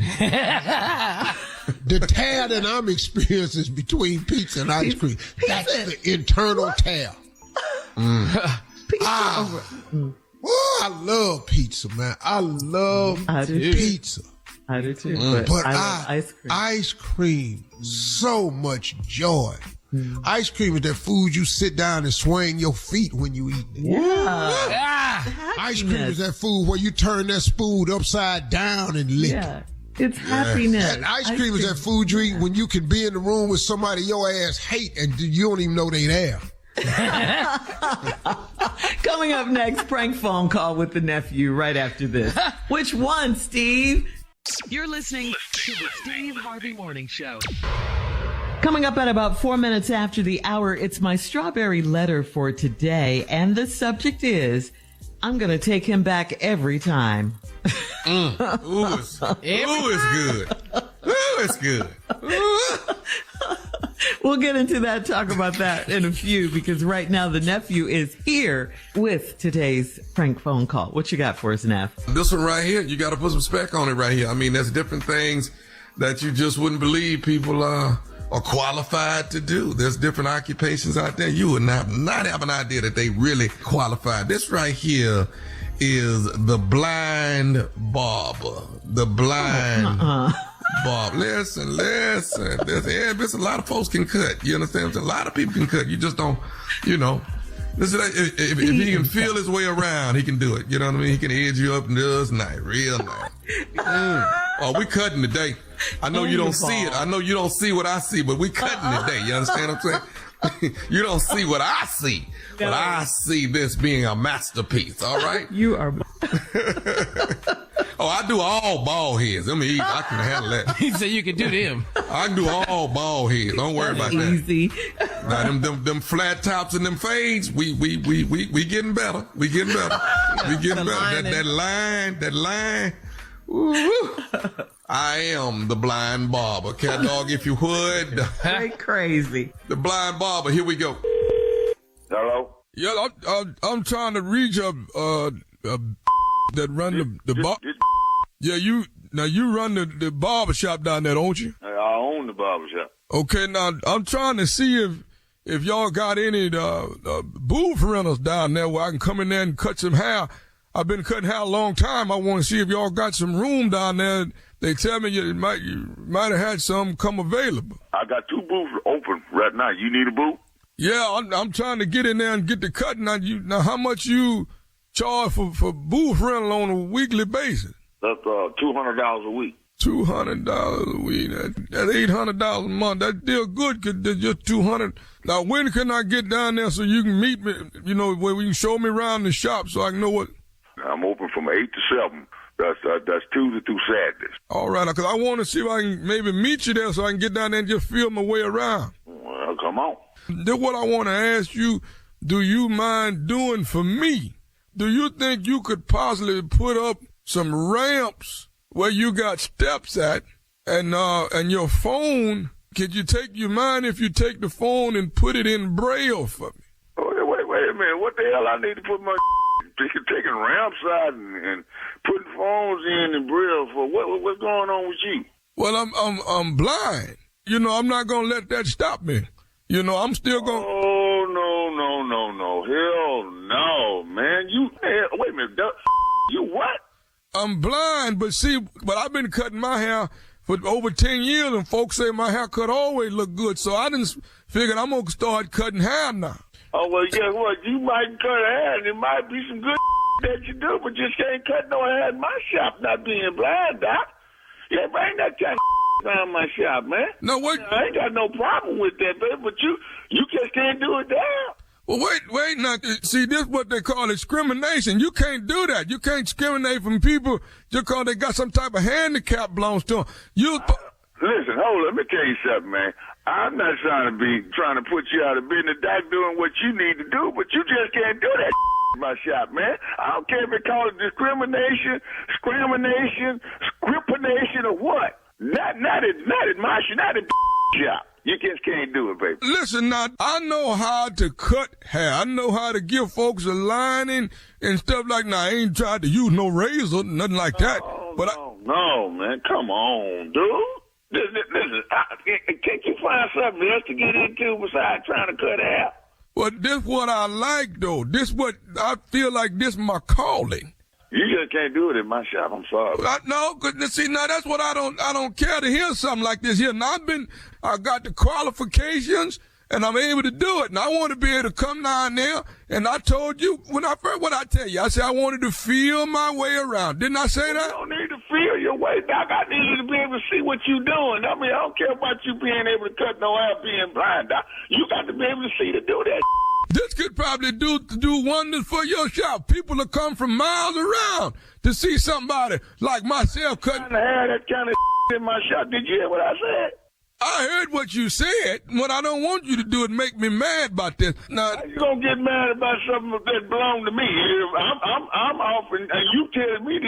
The tear that I'm experiencing is between pizza and ice cream. That's the internal tear. Oh, I love pizza, man. I love I do too. pizza. I do too. But I love ice cream. so much joy. Ice cream is that food you sit down and swing your feet when you eat it. Yeah. Ice cream is that food where you turn that spoon upside down and lick it. Yeah. It's happiness. And ice cream is that food you eat when you can be in the room with somebody your ass hate and you don't even know they there. Coming up next, prank phone call with the nephew right after this. Which one, Steve? You're listening to the Steve Harvey Morning Show. Coming up at about 4 minutes after the hour, it's my strawberry letter for today. And the subject is, I'm going to take him back every time. Ooh, it's good. Ooh, it's good. Ooh. We'll get into that, talk about that in a few, because right now the nephew is here with today's prank phone call. What you got for us, Neff? This one right here, you got to put some spec on it right here. I mean, there's different things that you just wouldn't believe people are qualified to do. There's different occupations out there. You would not have an idea that they really qualified. This right here is the blind barber. The blind barber. Listen. There's a lot of folks can cut. You understand? A lot of people can cut. You just don't, Listen, if he can feel his way around, he can do it. You know what I mean? He can edge you up just nice, real nice. Oh, we cutting today. I know you don't see it. I know you don't see what I see, but we cutting today. You understand what I'm saying? You don't see what I see, but I see this being a masterpiece. All right? You are. Oh, I do all bald heads. I can handle that. He said you can do them. I can do all bald heads. Don't worry about that. Easy. Now them flat tops and them fades, we getting better. We getting better. We getting better. That line. Woo-hoo. I am the blind barber. Cat dog, if you would. Right, crazy. The blind barber. Here we go. Hello? Yeah, I'm trying to reach that run the bar. Yeah, you run the barber shop down there, don't you? I own the barber shop. Okay, now I'm trying to see if y'all got any booth rentals down there where I can come in there and cut some hair. I've been cutting hair a long time. I want to see if y'all got some room down there. They tell me you might have had some come available. I got 2 booths open right now. You need a booth? Yeah, I'm trying to get in there and get the cut. Now how much you charge for booth rental on a weekly basis? That's $200 a week. $200 a week. That's $800 a month. That's still good because there's just $200. Now, when can I get down there so you can meet me, where we can show me around the shop so I can know what? I'm open from 8 to 7. That's Tuesday through Saturdays. All right, because I want to see if I can maybe meet you there so I can get down there and just feel my way around. Well, come on. Then what I want to ask you, do you mind doing for me? Do you think you could possibly put up some ramps where you got steps at and your phone? Could you mind if you take the phone and put it in Braille for me? Wait a minute. What the hell I need to put my taking ramps out and putting phones in Braille for? What's going on with you? Well, I'm blind. I'm not gonna let that stop me. I'm still gonna. Oh no. Hell no, man. Wait a minute. You what? I'm blind, but I've been cutting my hair for over 10 years, and folks say my haircut always look good, so I didn't figure I'm gonna start cutting hair now. Oh, well, guess what? You might cut hair, and it might be some good that you do, but just can't cut no hair in my shop, not being blind, Doc. Yeah, bring that kind of around my shop, man. No, wait. I ain't got no problem with that, baby, but you just can't do it there. Well, wait, now, see, this is what they call discrimination. You can't do that. You can't discriminate from people just because they got some type of handicap belongs to them. Listen, hold on, let me tell you something, man. I'm not trying to put you out of business, Doc, doing what you need to do, but you just can't do that in my shop, man. I don't care if it calls discrimination, scripination, or what. Not in my shop, not in shop. You just can't do it, baby. Listen, now, I know how to cut hair. I know how to give folks a lining and stuff like that. I ain't tried to use no razor, nothing like that. No, man. Come on, dude. Listen, can't you find something else to get into besides trying to cut hair? Well, this what I like, though. This what I feel like this is my calling. You just can't do it in my shop. I'm sorry. No, see, now that's what I don't care to hear something like this here. Now I got the qualifications and I'm able to do it. And I want to be able to come down there. And I told you what I tell you, I said I wanted to feel my way around. Didn't I say that? You don't need to feel your way, Doc. I need you to be able to see what you're doing. I mean, I don't care about you being able to cut no hair being blind, Doc. You got to be able to see to do that. This could probably do wonders for your shop. People will come from miles around to see somebody like myself cutting. I have that kind of in my shop. Did you hear what I said? I heard what you said. What I don't want you to do is make me mad about this. Now, How you gonna get mad about something that belong to me? I'm offering, and you telling me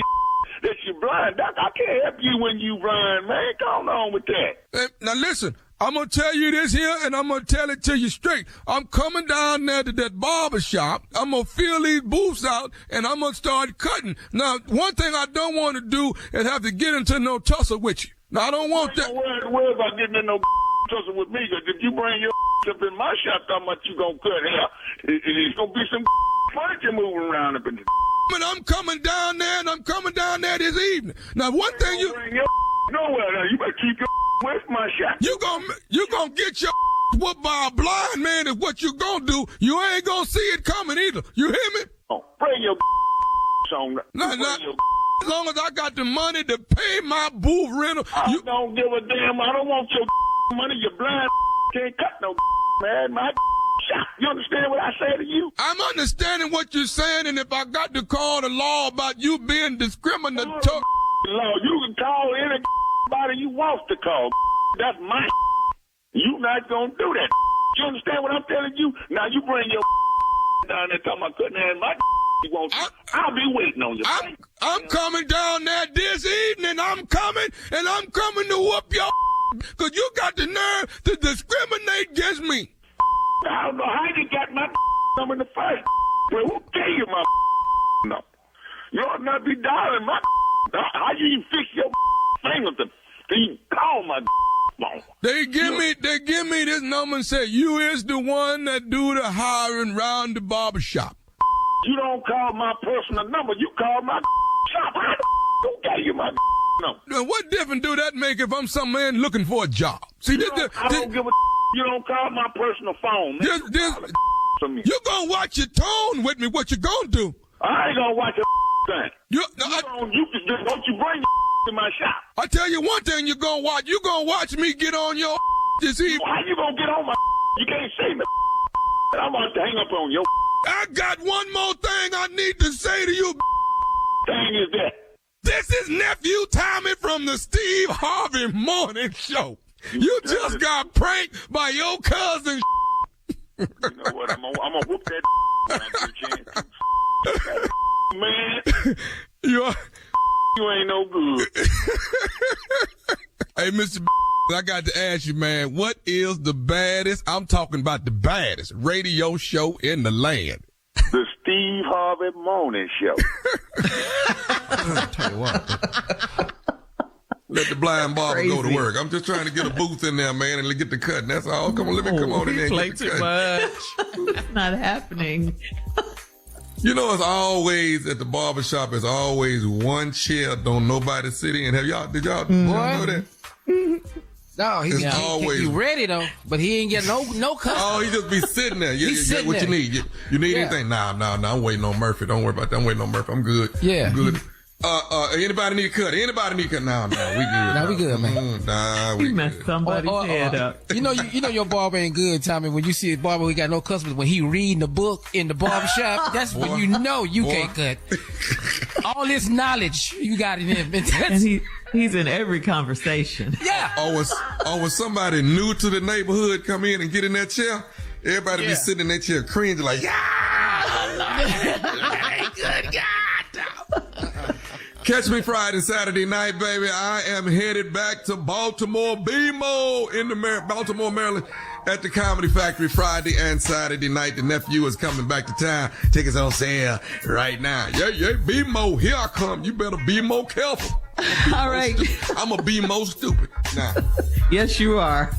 that you're blind. Doc, I can't help you when you blind, man. Come on with that. now listen. I'm going to tell you this here, and I'm going to tell it to you straight. I'm coming down there to that barber shop. I'm going to fill these booths out, and I'm going to start cutting. Now, one thing I don't want to do is have to get into no tussle with you. Now, I don't want that. Don't worry about getting in no tussle with me, because if you bring your up in my shop, how much you going to cut here? It's going to be some furniture moving around up in the And I'm coming down there, and I'm coming down there this evening. Now, one thing you... bring your nowhere now. You better keep your with my shop. You gonna get your whooped by a blind man is what you gonna do. You ain't gonna see it coming either. You hear me? Oh, bring your on. No, as long as I got the money to pay my booth rental. I don't give a damn. I don't want your money. Your blind can't cut no man. My shop. You understand what I say to you? I'm understanding what you're saying, and if I got to call the law about you being discriminatory. Law, you can call anybody you want to call. That's my. You not gonna do that. You understand what I'm telling you? Now you bring your down there talking about cutting hand my. You won't. I'll be waiting on you. I'm coming down there this evening. I'm coming to whoop your because you got the nerve to discriminate against me. I don't know how you got my number in the first. But who gave you my number? You ought not be dialing my. How you even fix your finger to even call my phone? They give me this number and say you is the one that do the hiring round the barber shop. You don't call my personal number. You call my shop. Who gave you my number? Now, what difference do that make if I'm some man looking for a job? See, I don't give a. You don't call my personal phone. You gonna watch your tone with me? What you gonna do? I ain't gonna watch your thing. Don't you bring to my shop? I tell you one thing, you gonna watch me get on your this evening. How you gonna get on my? You can't say me. I'm about to hang up on your. I got one more thing I need to say to you. Thing is that. This is Nephew Tommy from the Steve Harvey Morning Show. You just got pranked by your cousin. You know what? I'm gonna whoop that. Man, you ain't no good. Hey, Mr. I got to ask you, man, what is the baddest, I'm talking about the baddest radio show in the land? The Steve Harvey Morning Show. I'll tell you what. Let the blind barber go to work. I'm just trying to get a booth in there, man, and get the cut. That's all. Come on, let me come on in there and Play get the too cut. much. It's not happening. You know, it's always at the barber shop. It's always one chair. Don't nobody sit in. Did y'all know that? No, he ready though, but he ain't get no cut. Oh, he just be sitting there. Sitting what there. you need? You need anything? Nah. I'm waiting on Murphy. Don't worry about that. I'm waiting on Murphy. I'm good. Yeah. I'm good. Anybody need a cut? Anybody need a cut? No, we good. Nah, we good, man. We You messed good. somebody's head up. You know your barber ain't good, Tommy. When you see a barber who got no customers, when he reading the book in the barber shop, that's when you know you can't cut. All this knowledge you got in him. And he's in every conversation. Yeah. Or when somebody new to the neighborhood come in and get in that chair, everybody be sitting in that chair cringing like, good God. Catch me Friday, Saturday night, baby. I am headed back to Baltimore, BMO in the Baltimore, Maryland at the Comedy Factory Friday and Saturday night. The nephew is coming back to town. Tickets on sale right now. Yeah, BMO, here I come. You better be more careful. All right. I'm going to be more stupid now. Yes, you are.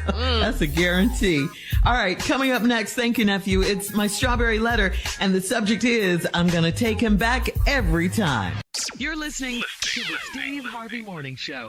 That's a guarantee. All right. Coming up next. Thank you, nephew. It's my strawberry letter. And the subject is, I'm going to take him back every time. You're listening to the Steve Harvey Morning Show.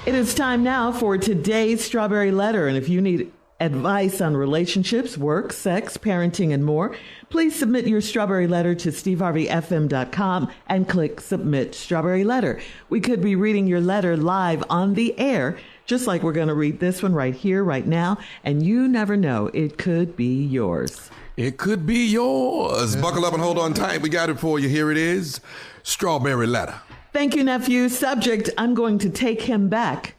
It is time now for today's strawberry letter. And if you need advice on relationships, work, sex, parenting, and more, please submit your strawberry letter to steveharveyfm.com and click submit strawberry letter. We could be reading your letter live on the air, just like we're going to read this one right here, right now. And you never know, it could be yours. It could be yours. Buckle up and hold on tight. We got it for you. Here it is. Strawberry letter. Thank you, nephew. Subject, I'm going to take him back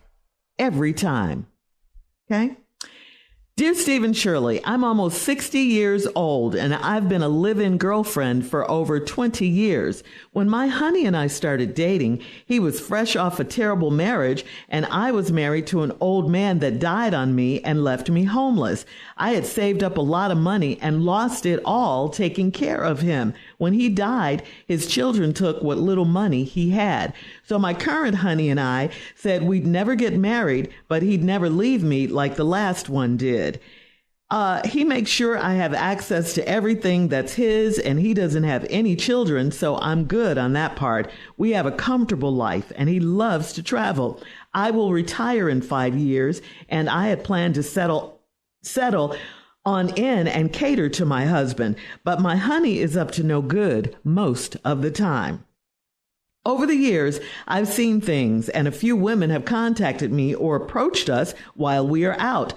every time. Okay. Dear Stephen Shirley, I'm almost 60 years old and I've been a live-in girlfriend for over 20 years. When my honey and I started dating, he was fresh off a terrible marriage and I was married to an old man that died on me and left me homeless. I had saved up a lot of money and lost it all taking care of him. When he died, his children took what little money he had. So my current honey and I said we'd never get married, but he'd never leave me like the last one did. He makes sure I have access to everything that's his, and he doesn't have any children, so I'm good on that part. We have a comfortable life, and he loves to travel. I will retire in 5 years, and I had planned to settle on in and cater to my husband, but my honey is up to no good most of the time. Over the years, I've seen things, and a few women have contacted me or approached us while we are out.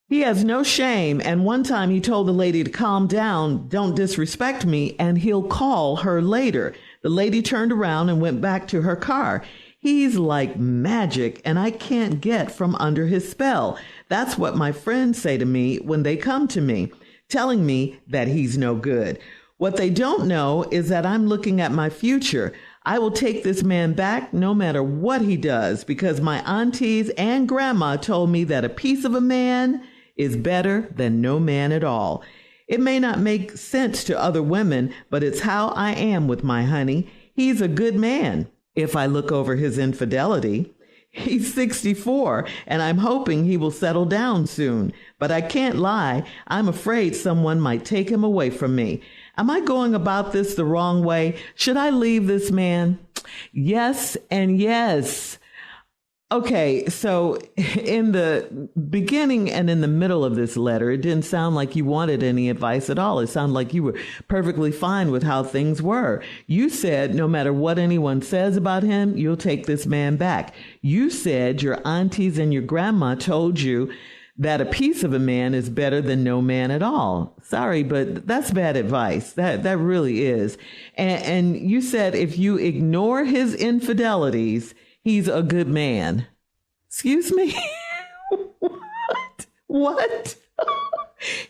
He has no shame, and one time he told the lady to calm down, don't disrespect me, and he'll call her later. The lady turned around and went back to her car. He's like magic, and I can't get from under his spell. That's what my friends say to me when they come to me, telling me that he's no good. What they don't know is that I'm looking at my future. I will take this man back no matter what he does, because my aunties and grandma told me that a piece of a man is better than no man at all. It may not make sense to other women, but it's how I am with my honey. He's a good man if I look over his infidelity. He's 64, and I'm hoping he will settle down soon. But I can't lie, I'm afraid someone might take him away from me. Am I going about this the wrong way? Should I leave this man? Yes and yes. Okay, so in the beginning and in the middle of this letter, it didn't sound like you wanted any advice at all. It sounded like you were perfectly fine with how things were. You said no matter what anyone says about him, you'll take this man back. You said your aunties and your grandma told you that a piece of a man is better than no man at all. Sorry, but that's bad advice. That really is. And you said if you ignore his infidelities, he's a good man. Excuse me? What?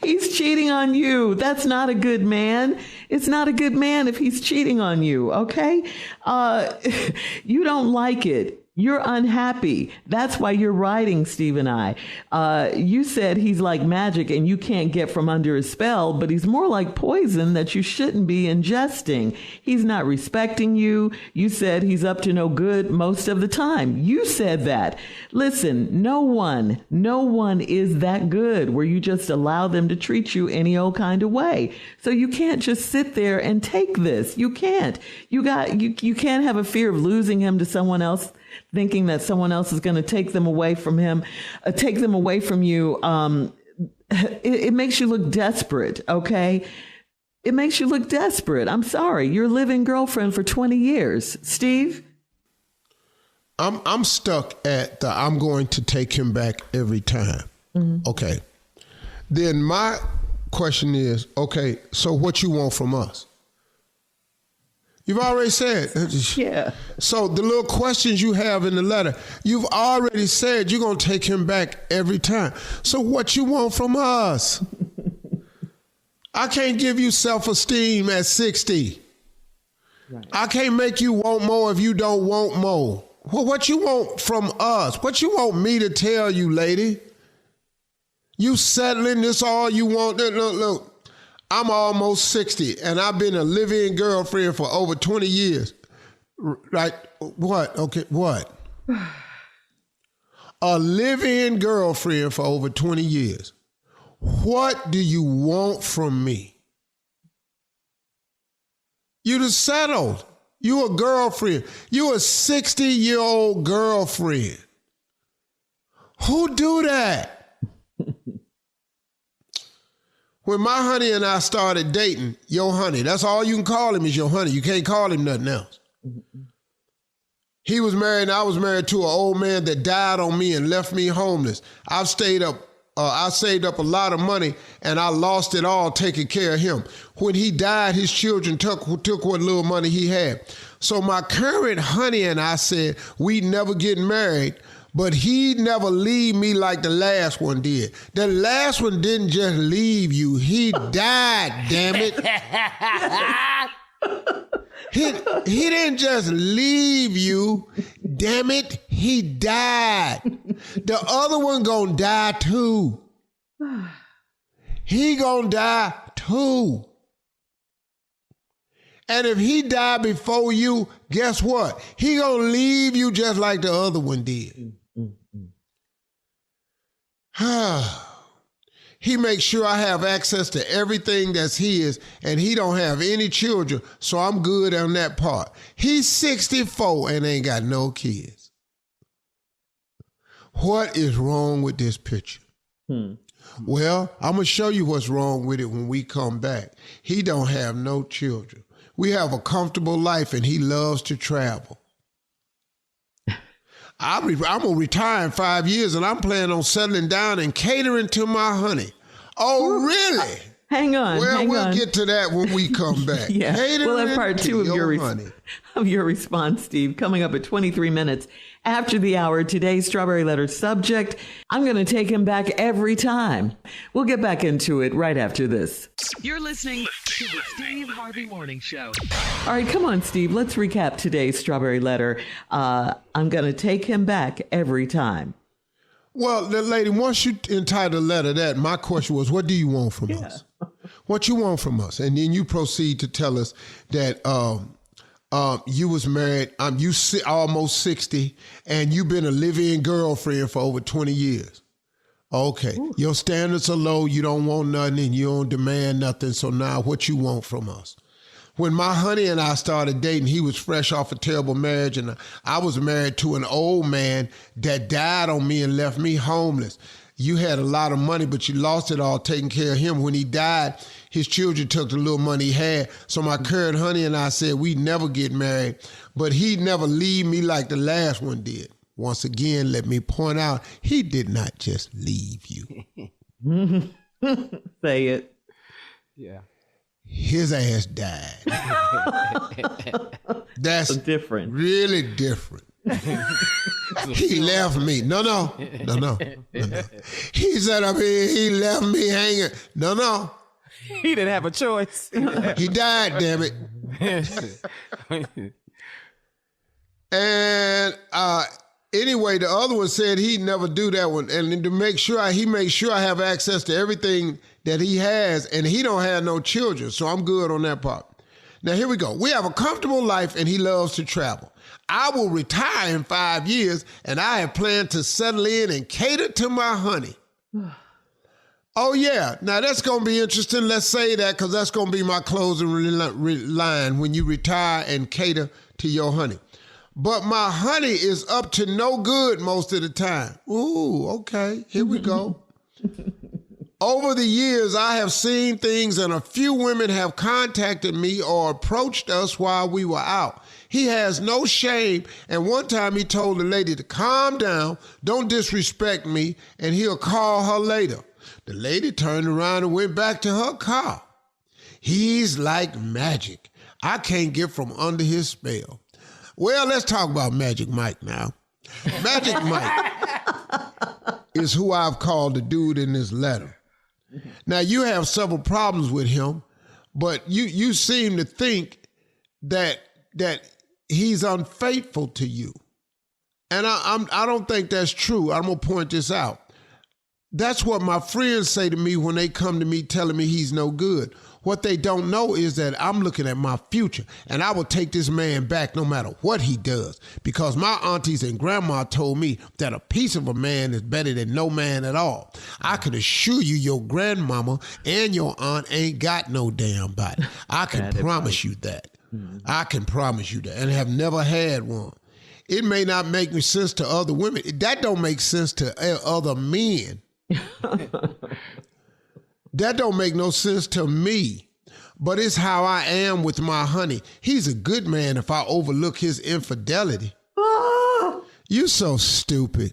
He's cheating on you. That's not a good man. It's not a good man if he's cheating on you, okay? You don't like it. You're unhappy. That's why you're writing, Steve and I. You said he's like magic and you can't get from under his spell, but he's more like poison that you shouldn't be ingesting. He's not respecting you. You said he's up to no good most of the time. You said that. Listen, no one is that good where you just allow them to treat you any old kind of way. So you can't just sit there and take this. You can't. You can't have a fear of losing him to someone else, thinking that someone else is going to take them away from him, take them away from you. It makes you look desperate, okay? It makes you look desperate. I'm sorry. You're a living girlfriend for 20 years. Steve? I'm stuck at the I'm going to take him back every time. Mm-hmm. Okay. Then my question is, okay, so what you want from us? You've already said. Yeah. So the little questions you have in the letter, you've already said you're going to take him back every time. So what you want from us? I can't give you self-esteem at 60. Right. I can't make you want more if you don't want more. Well, what you want from us? What you want me to tell you, lady? You settling this all you want? Look. I'm almost 60, and I've been a live-in girlfriend for over 20 years. Right? What? Okay, what? A live-in girlfriend for over 20 years. What do you want from me? You just settled. You a girlfriend. You a 60-year-old girlfriend. Who do that? When my honey and I started dating, your honey, that's all you can call him is your honey. You can't call him nothing else. He was married and I was married to an old man that died on me and left me homeless. I saved up a lot of money and I lost it all taking care of him. When he died, his children took what little money he had. So my current honey and I said, we never get married, but he never leave me like the last one did. The last one didn't just leave you. He died, damn it. He didn't just leave you. Damn it, he died. The other one gonna die too. He gonna die too. And if he died before you, guess what? He gonna leave you just like the other one did. He makes sure I have access to everything that's his, and he don't have any children, so I'm good on that part. He's 64 and ain't got no kids. What is wrong with this picture? Well, I'm gonna show you what's wrong with it when we come back. He don't have no children. We have a comfortable life, and he loves to travel. I'm going to retire in 5 years, and I'm planning on settling down and catering to my honey. Oh, really? Hang on. Well, we'll get to that when we come back. Yeah. We'll have part two of your response, Steve, coming up at 23 minutes after the hour. Today's Strawberry Letter subject, I'm going to take him back every time. We'll get back into it right after this. You're listening to the Steve Harvey Morning Show. All right, come on, Steve. Let's recap today's Strawberry Letter. I'm going to take him back every time. Well, the lady, once you entitle the letter that, my question was, what do you want from us? What you want from us? And then you proceed to tell us that you was married, you almost 60, and you've been a live-in girlfriend for over 20 years. Okay. Ooh. Your standards are low, you don't want nothing, and you don't demand nothing, so now what you want from us? When my honey and I started dating, he was fresh off a terrible marriage, and I was married to an old man that died on me and left me homeless. You had a lot of money, but you lost it all taking care of him. When he died, his children took the little money he had. So my current honey and I said we'd never get married, but he'd never leave me like the last one did. Once again, let me point out, he did not just leave you. Say it. Yeah. His ass died. That's different. Really different. He left me. No. He said, he left me hanging. No. He didn't have a choice. He died, damn it. And anyway, the other one said he'd never do that one. And to make sure, he makes sure I have access to everything that he has, and he don't have no children, so I'm good on that part. Now, here we go. We have a comfortable life, and he loves to travel. I will retire in 5 years, and I have planned to settle in and cater to my honey. Oh, yeah. Now, that's going to be interesting. Let's say that, because that's going to be my closing line when you retire and cater to your honey. But my honey is up to no good most of the time. Ooh, okay. Here we go. Over the years, I have seen things, and a few women have contacted me or approached us while we were out. He has no shame, and one time he told the lady to calm down, don't disrespect me, and he'll call her later. The lady turned around and went back to her car. He's like magic. I can't get from under his spell. Well, let's talk about Magic Mike now. Magic Mike is who I've called the dude in this letter. Now, you have several problems with him, but you seem to think that he's unfaithful to you. And I don't think that's true. I'm going to point this out. That's what my friends say to me when they come to me telling me he's no good. What they don't know is that I'm looking at my future, and I will take this man back no matter what he does, because my aunties and grandma told me that a piece of a man is better than no man at all. I can assure you your grandmama and your aunt ain't got no damn body. I can promise you that. I can promise you that, and have never had one. It may not make sense to other women. That don't make sense to other men. That don't make no sense to me, but it's how I am with my honey. He's a good man if I overlook his infidelity. You so stupid.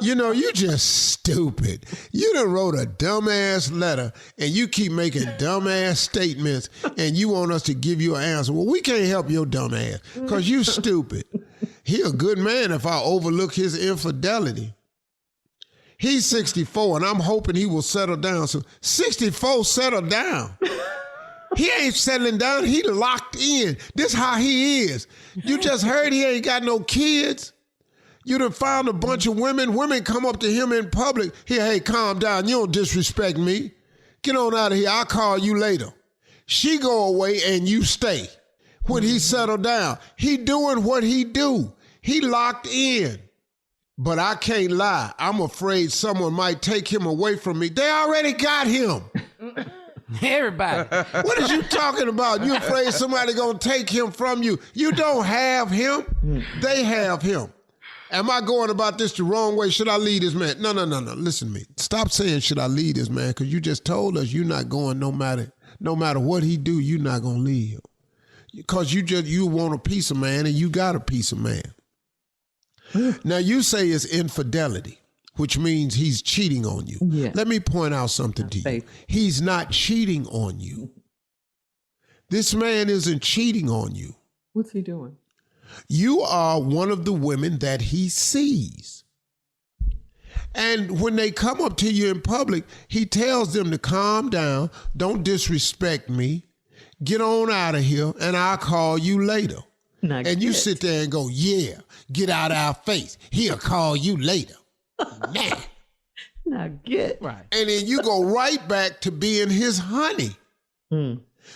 You know, you just stupid. You done wrote a dumbass letter and you keep making dumbass statements and you want us to give you an answer. Well, we can't help your dumbass because you stupid. He a good man if I overlook his infidelity. He's 64 and I'm hoping he will settle down. So 64, settle down. He ain't settling down. He locked in. This how he is. You just heard he ain't got no kids. You done found a bunch of women. Women come up to him in public. Here, hey, calm down. You don't disrespect me. Get on out of here. I'll call you later. She go away and you stay. When he settled down, he doing what he do. He locked in. But I can't lie. I'm afraid someone might take him away from me. They already got him. Everybody. What is you talking about? You afraid somebody gonna take him from you? You don't have him. They have him. Am I going about this the wrong way? Should I leave this man? No. Listen to me. Stop saying should I leave this man, because you just told us you're not going no matter what he do, you're not gonna leave him. Because you want a piece of man and you got a piece of man. Now you say it's infidelity, which means he's cheating on you. Yeah. Let me point out something to you. He's not cheating on you. This man isn't cheating on you. What's he doing? You are one of the women that he sees. And when they come up to you in public, he tells them to calm down, don't disrespect me, get on out of here, and I'll call you later. And you sit there and go, yeah, get out of our face. He'll call you later. Nah. Not good. Right. And then you go right back to being his honey.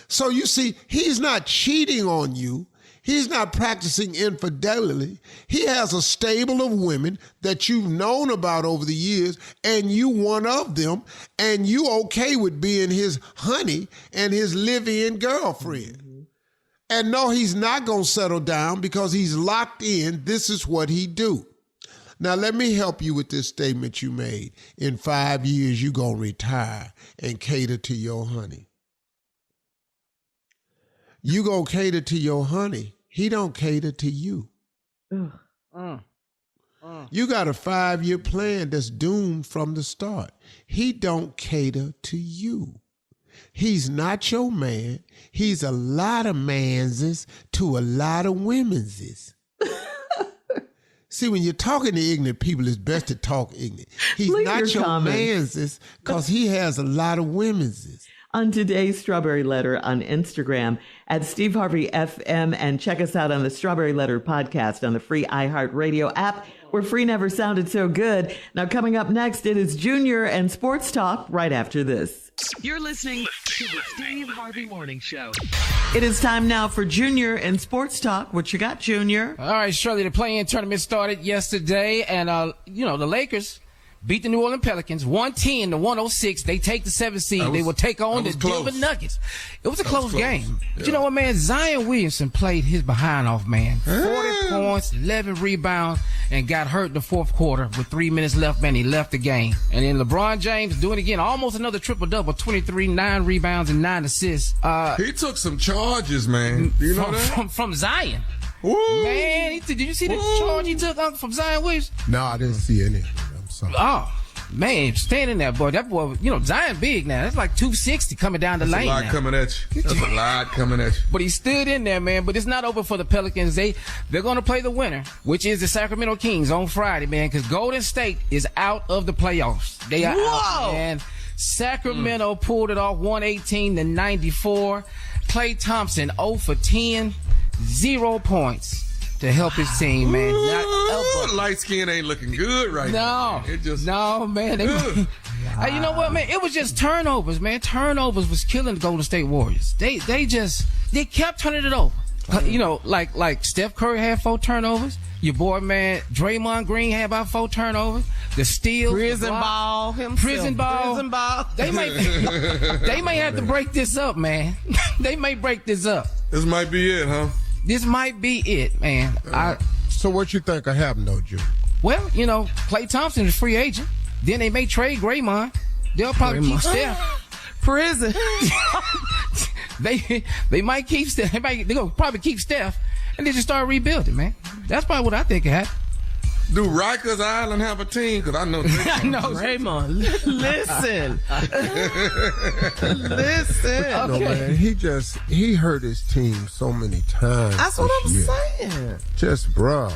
So you see, he's not cheating on you. He's not practicing infidelity. He has a stable of women that you've known about over the years, and you one of them, and you okay with being his honey and his live-in girlfriend. And no, he's not going to settle down because he's locked in. This is what he do. Now, let me help you with this statement you made. In 5 years, you going to retire and cater to your honey. You going to cater to your honey. He don't cater to you. You got a 5-year plan that's doomed from the start. He don't cater to you. He's not your man. He's a lot of manses to a lot of womenses. See, when you're talking to ignorant people, it's best to talk ignorant. He's not your manses because he has a lot of womenses. On today's Strawberry Letter on Instagram at Steve Harvey FM, and check us out on the Strawberry Letter podcast on the free iHeartRadio app, where free never sounded so good. Now, coming up next, it is Junior and Sports Talk right after this. You're listening to the Steve Harvey Morning Show. It is time now for Junior and Sports Talk. What you got, Junior? All right, Shirley, the play-in tournament started yesterday, and, the Lakers beat the New Orleans Pelicans 110-106. They take the 7th seed. They will take on the Denver Nuggets. It was a close game. But you know what, man? Zion Williamson played his behind off, man. 40 points, 11 rebounds, and got hurt in the fourth quarter with 3 minutes left, man. He left the game. And then LeBron James doing it again, almost another triple-double, 23, 9 rebounds, and 9 assists. He took some charges, man. Do you know that? From Zion. Woo. Man, did you see the charge he took from Zion Williams? No, I didn't see any. Oh, man, standing there, boy. That boy, Zion big now. That's like 260 coming down the lane. That's a lot coming at you. That's a lot coming at you. But he stood in there, man. But it's not over for the Pelicans. They're going to play the winner, which is the Sacramento Kings on Friday, man, because Golden State is out of the playoffs. They are out, man. Sacramento pulled it off 118-94. Klay Thompson 0 for 10, 0 points. To help his team, man. Light skin ain't looking good right now. No, man. Hey, you know what, man? It was just turnovers, man. Turnovers was killing the Golden State Warriors. They kept turning it over. Like Steph Curry had 4 turnovers. Your boy, man, Draymond Green had about 4 turnovers. The steals, prison ball. They may have to break this up, man. They may break this up. This might be it, huh? This might be it, man. So what you think will happen, though, Jim? Well, Klay Thompson is a free agent. Then they may trade Draymond. They'll probably keep Steph. Prison. They might keep Steph. They're going to probably keep Steph. And they just start rebuilding, man. That's probably what I think it happened. Do Rikers Island have a team? Because I know Draymond. Listen. Listen. No, man, he hurt his team so many times. That's what I'm saying. Just, bruh,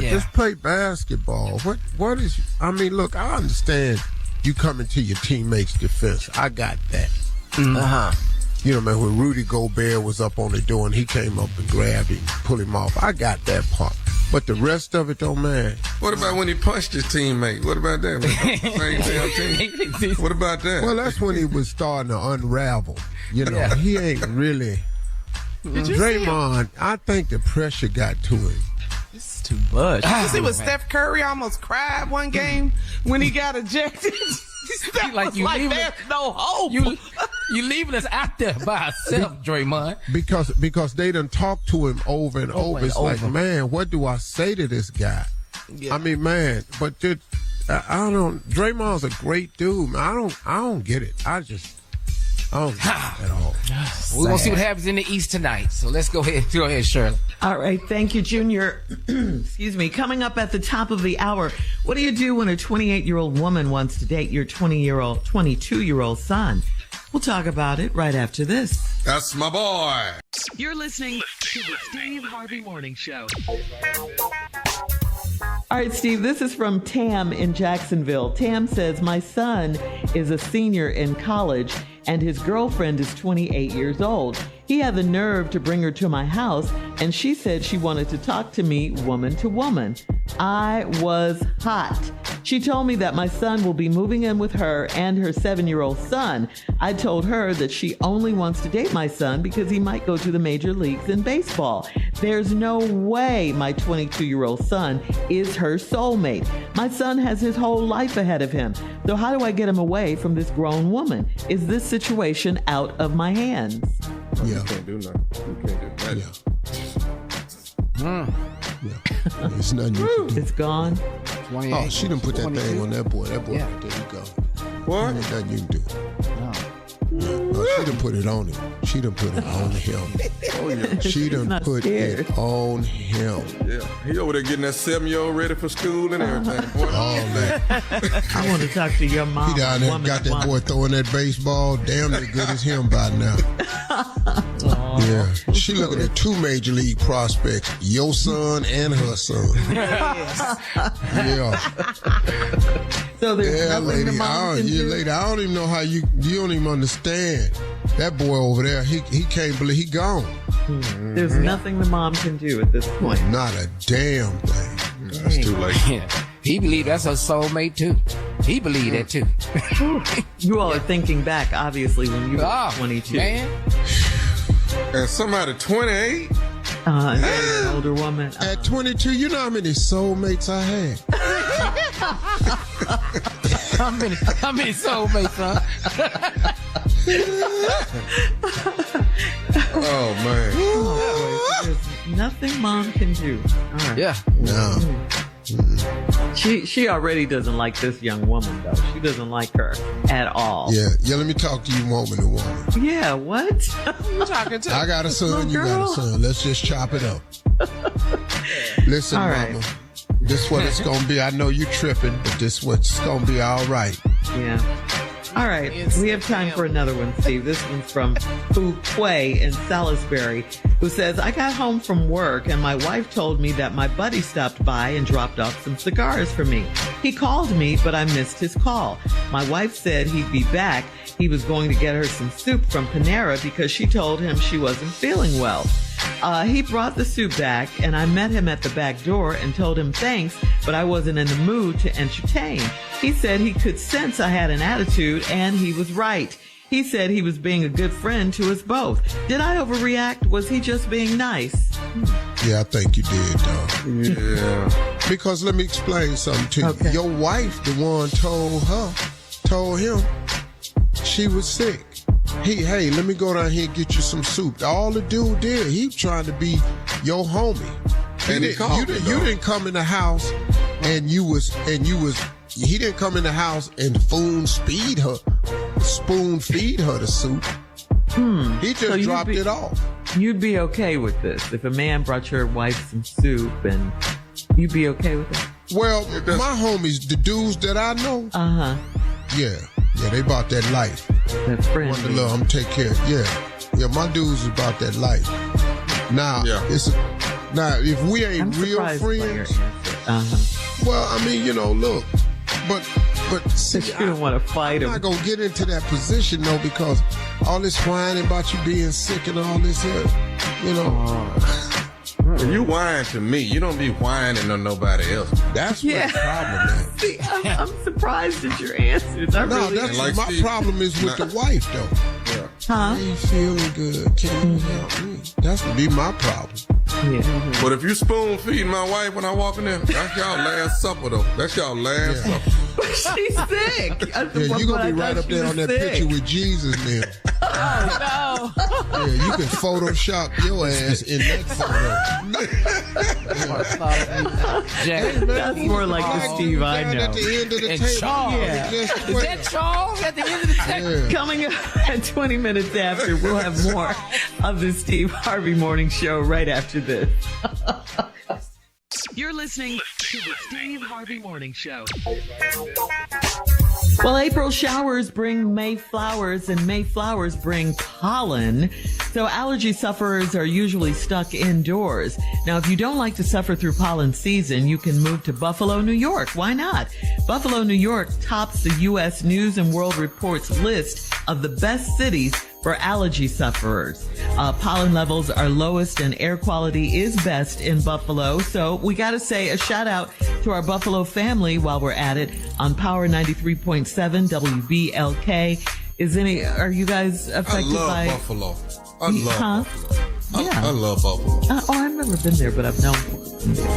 just play basketball. What is, I mean, look, I understand you coming to your teammates' defense. I got that. You know, man, when Rudy Gobert was up on the door and he came up and grabbed him, pulled him off, I got that part. But the rest of it, though, man. What about when he punched his teammate? What about that? Same damn team. What about that? Well, that's when he was starting to unravel. You know, he ain't really. Draymond, I think the pressure got to him. This is too much. You see what Steph Curry almost cried one game when he got ejected? Steph like was you like, leaving, there's no hope. You leaving us out there by ourselves, Draymond. Because they done talked to him over and over. It's like, man, what do I say to this guy? Yeah. I mean, man, but I don't. Draymond's a great dude, man. I don't get it. I don't get it at all. We're gonna see what happens in the East tonight. So let's go ahead, Shirley. All right, thank you, Junior. Excuse me. Coming up at the top of the hour, what do you do when a 28-year-old woman wants to date your 22-year-old son? We'll talk about it right after this. That's my boy. You're listening to the Steve Harvey Morning Show. All right, Steve, this is from Tam in Jacksonville. Tam says, my son is a senior in college and his girlfriend is 28 years old. He had the nerve to bring her to my house, and she said she wanted to talk to me woman to woman. I was hot. She told me that my son will be moving in with her and her 7-year-old son. I told her that she only wants to date my son because he might go to the major leagues in baseball. There's no way my 22-year-old son is her soulmate. My son has his whole life ahead of him. So how do I get him away from this grown woman? Is this situation out of my hands? Yeah. You can't do nothing. You can't do that. Yeah. There's nothing you can do. It's gone. Oh, she done put that thing on that boy. That boy, there you go. What? Ain't nothing you can do. No, she done put it on him. She done put it on him. Oh, yeah. She done put it on him. Yeah. He over there getting that 7-year-old ready for school and everything. Boy. All that. I want to talk to your mom. He down there got that boy throwing that baseball. Damn near good as him by now. Yeah. She looking at 2 major league prospects, your son and her son. Yeah. So there's nothing lady. the mom can do? Lady, I don't even know how you don't even understand. That boy over there, he can't believe he gone. There's nothing the mom can do at this point. Not a damn thing. That's too late. Yeah. He believed that's her soulmate too. He believed that too. You all are thinking back, obviously, when you were 22. Man. And somebody 28? And an older woman. At 22, you know how many soulmates I had? How many soulmates, huh? Oh, man. There's nothing mom can do. All right. Yeah. No. She already doesn't like this young woman, though. She doesn't like her at all. Yeah, let me talk to you woman to woman. Yeah, what? Who you talking to? I got a son, you got girl. a son. Let's just chop it up. Listen, All mama, right. this what it's going to be. I know you tripping, but this what's going to be all right. Yeah. All right. We have time for another one, Steve. This one's from Fuquay in Salisbury, who says, I got home from work and my wife told me that my buddy stopped by and dropped off some cigars for me. He called me, but I missed his call. My wife said he'd be back. He was going to get her some soup from Panera because she told him she wasn't feeling well. He brought the soup back, and I met him at the back door and told him thanks, but I wasn't in the mood to entertain. He said he could sense I had an attitude, and he was right. He said he was being a good friend to us both. Did I overreact? Was he just being nice? Yeah, I think you did, dog. Yeah. Because let me explain something to you. Okay. Your wife, the one told him she was sick. Hey, let me go down here and get you some soup. All the dude did, he trying to be your homie. And you didn't come in the house and he didn't come in the house and spoon feed her the soup. He just dropped it off. You'd be okay with this if a man brought your wife some soup, and you'd be okay with that? Well, my homies, the dudes that I know, yeah, they about that life. That friend. Wonder love, I'm take care. Yeah, my dudes is about that life. Now, now if we ain't real friends, well, I mean, look, but see, you don't want to fight him. I'm not gonna get into that position though, because all this whining about you being sick and all this here, You whine to me. You don't be whining on nobody else. That's what the problem is. See, I'm surprised at your answers. My problem is with the wife though. Huh? I ain't feeling good. Can you help me? That's would be my problem. Yeah. But if you spoon feed my wife when I walk in there, that's y'all last supper though. That's y'all last supper. She's sick. Yeah, you gonna be right up there on that picture with Jesus then. Oh, no. Yeah, you can Photoshop your ass in that photo. That's more like the Steve I know. At the end of the And table. Charles. Yeah. Is that Charles at the end of the table? Yeah. Coming up at 20 minutes after, we'll have more of the Steve Harvey Morning Show right after this. You're listening to the Steve Harvey Morning Show. Well, April showers bring May flowers, and May flowers bring pollen. So allergy sufferers are usually stuck indoors. Now, if you don't like to suffer through pollen season, you can move to Buffalo, New York. Why not? Buffalo, New York tops the U.S. News and World Report's list of the best cities for allergy sufferers. Pollen levels are lowest and air quality is best in Buffalo. So we got to say a shout out to our Buffalo family while we're at it on Power 93.7 WBLK. Are you guys affected by Buffalo. I love Buffalo. Yeah. I love Buffalo. I've never been there, but I've known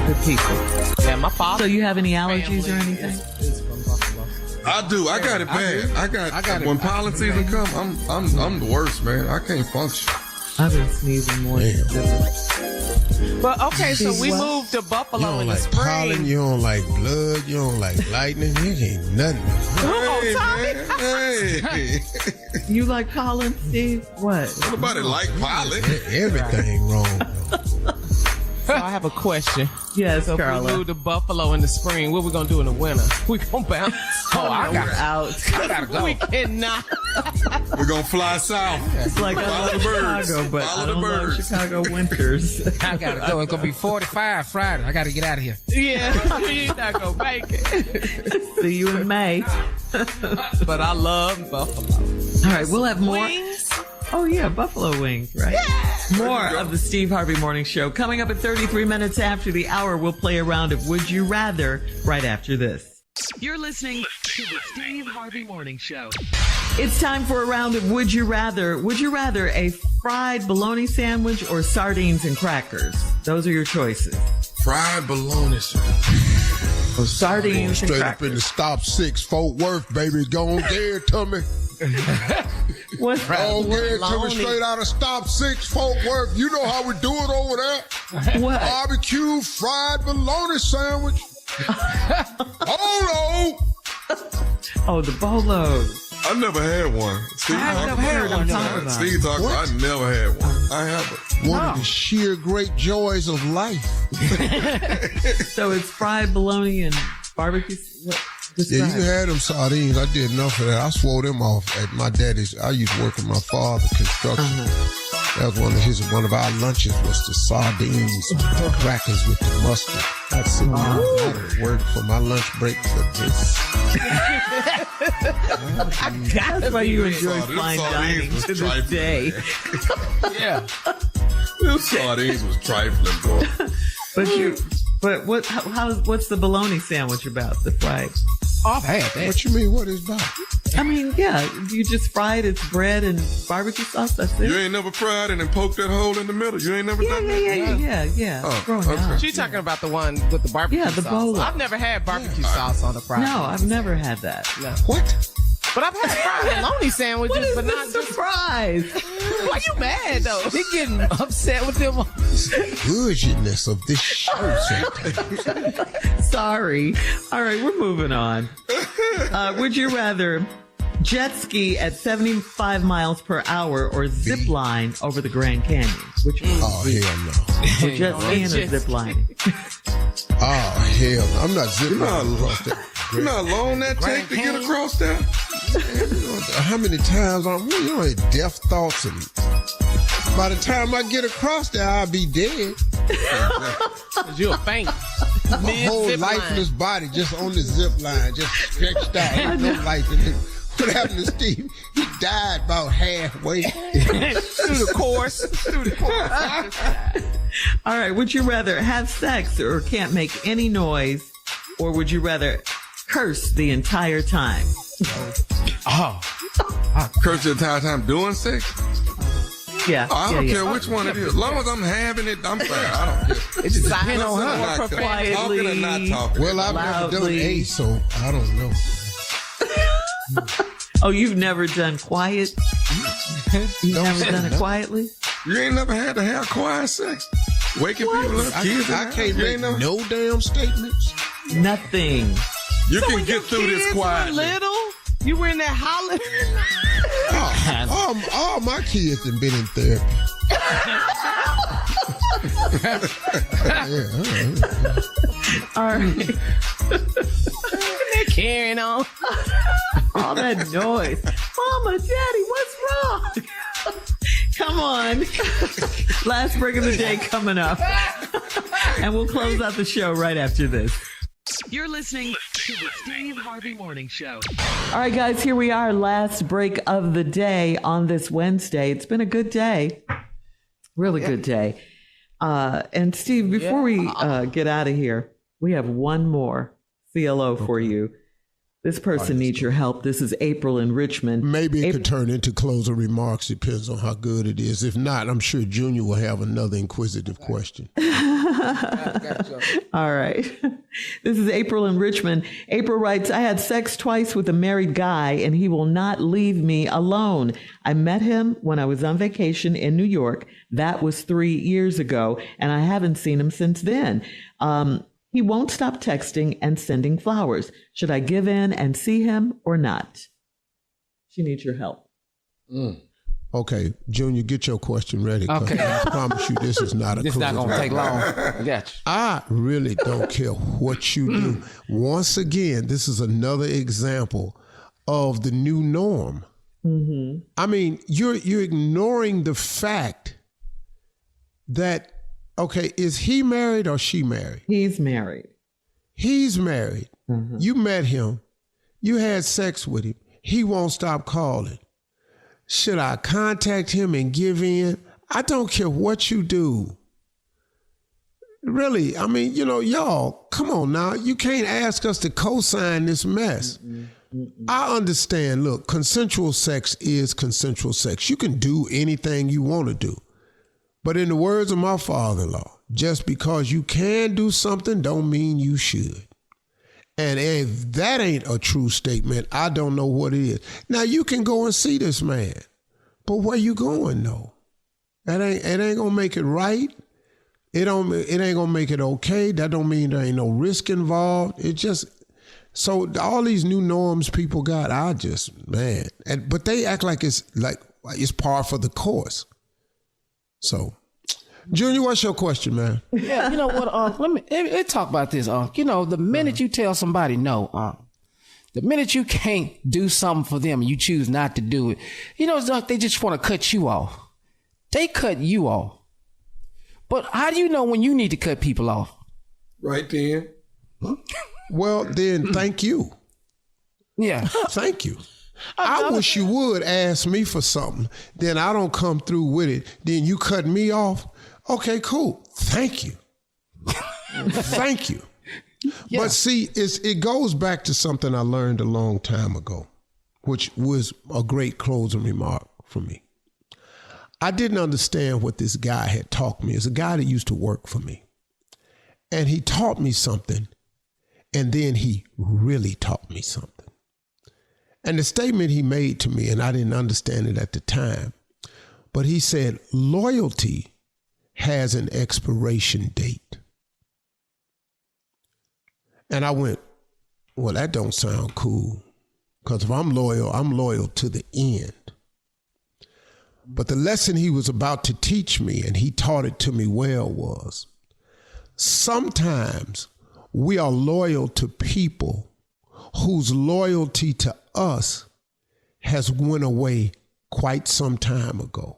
good people. Yeah, my father. So you have any allergies or anything? Is from Buffalo. I do. I got it bad. I got it. When pollen season comes, I'm the worst, man. I can't function. I've been sneezing more. But okay, so we What? moved to You Buffalo don't in the like spring. pollen, you don't like blood, you don't like lightning, it ain't nothing. Hey, Tommy. man. Hey. You like pollen, Steve? What? Nobody like pollen. Everything wrong. So I have a question. Yes, So if we Carla. moved to Buffalo in the spring, what we gonna do in the winter? We gonna bounce. We're out. I gotta go. We cannot. We're gonna fly south. It's like I Follow love the birds. Chicago, but Follow I the don't love birds. Chicago winters. I gotta go. It's gonna be 45 Friday. I gotta get out of here. Yeah, you're not gonna make it. See you in May. But I love Buffalo. All right, we'll have more. Wings? Oh, yeah, buffalo wings, right? More of the Steve Harvey Morning Show. Coming up at 33 minutes after the hour, we'll play a round of Would You Rather right after this. You're listening to the Steve Harvey Morning Show. It's time for a round of Would You Rather. Would you rather a fried bologna sandwich or sardines and crackers? Those are your choices. Fried bologna. Or sardines and Straight up in crackers. the stop 6, Fort Worth, baby. Go on there to me. What's Go on there to me, straight out of stop 6, Fort Worth. You know how we do it over there. What? Barbecue fried bologna sandwich. Oh no! Oh, the bolos. I never had one. Steve I've talked never heard about them it. talk about Steve talked about it. I never had one. I haven't. One of the sheer great joys of life. So it's fried bologna and barbecue. What? Yeah, you had them sardines. I did enough of that. I swore them off at my daddy's. I used to work with my father, construction. That was one of our lunches was the sardines, the crackers with the mustard. That's it. Work for my lunch break for this. That's why you enjoy Them fine sardines dining was to this trifling, day. man. Yeah. Them sardines was trifling, bro. What's the bologna sandwich about? The fried? I've had that. What you mean? What is that? I mean, yeah, you just fried it's bread and barbecue sauce. That's You it. ain't never fried it and poked that hole in the middle. You ain't never done that? Yeah. Oh, Growing okay. up. She's talking about the one with the barbecue Yeah, the sauce. bolo. I've never had barbecue sauce on the fried. No, I've never had that. No. What? But I've had fried bologna sandwiches, What is but the not just. surprise? Why you mad though? He getting upset with them. Goodness of this show sometimes. Sorry. All right, we're moving on. Would you rather jet ski at 75 miles per hour or zip line over the Grand Canyon? Which one? Oh, hell no. Jet skiing or zip lining? Oh, hell. I'm not zipping across that. You know how long that take to get across there? How many times death thoughts, and by the time I get across there, I'll be dead. You'll faint. My whole lifeless body just on the zip line, just stretched out. Ain't no life in it. What happened to Steve? He died about halfway. Through the course. All right. Would you rather have sex or can't make any noise, or would you rather curse the entire time? Curse the entire time doing sex? Yeah. I don't care which one it is. As long as I'm having it, I'm fine. I don't care. It just depends on her. Quietly, talking or not talking. Well, I've never done A, so I don't know. Oh, you've never done quiet? You've never done it quietly? You ain't never had to have quiet sex? Waking people up, kids. I can't make no damn statements. Nothing. You can get through this quietly. Little? You were in that hollering? All my kids have been in therapy. All right. They're carrying on. All that noise. Mama, Daddy, what's wrong? Come on. Last break of the day coming up. And we'll close out the show right after this. You're listening to the Steve Harvey Morning Show. All right, guys, here we are. Last break of the day on this Wednesday. It's been a good day. Really good day. And Steve, before we get out of here, we have one more CLO for you. This person needs your help. This is April in Richmond. Maybe it could turn into closing remarks. Depends on how good it is. If not, I'm sure Junior will have another inquisitive question. All right. This is April in Richmond. April writes, I had sex twice with a married guy and he will not leave me alone. I met him when I was on vacation in New York. That was 3 years ago, and I haven't seen him since then. He won't stop texting and sending flowers. Should I give in and see him or not? She needs your help. Okay, Junior, get your question ready. Okay. I promise you this is not a This is not going to take long. I got you. I really don't care what you do. Once again, this is another example of the new norm. Mm-hmm. I mean, you're ignoring the fact that, okay, is he married or she married? He's married. He's married. Mm-hmm. You met him. You had sex with him. He won't stop calling. Should I contact him and give in? I don't care what you do. Really, I mean, y'all, come on now. You can't ask us to co-sign this mess. I understand, look, consensual sex is consensual sex. You can do anything you want to do. But in the words of my father-in-law, just because you can do something don't mean you should. And if that ain't a true statement, I don't know what it is. Now, you can go and see this man, but where you going, though? It ain't gonna make it right. It ain't gonna make it okay. That don't mean there ain't no risk involved. It just, so all these new norms people got, but they act like it's par for the course. So, Junior, what's your question, man? Yeah, you know what? Let talk about this. The minute you tell somebody no, the minute you can't do something for them and you choose not to do it, it's like they just want to cut you off. They cut you off. But how do you know when you need to cut people off? Right then. Well, then thank you. Yeah. Thank you. I wish you would ask me for something. Then I don't come through with it. Then you cut me off. Okay, cool. Thank you. Thank you. Yeah. But see, it goes back to something I learned a long time ago, which was a great closing remark for me. I didn't understand what this guy had taught me. It's a guy that used to work for me. And he taught me something, and then he really taught me something. And the statement he made to me, and I didn't understand it at the time, but he said, loyalty has an expiration date. And I went, well, that don't sound cool, because if I'm loyal to the end. But the lesson he was about to teach me, and he taught it to me well, was sometimes we are loyal to people whose loyalty to us has went away quite some time ago.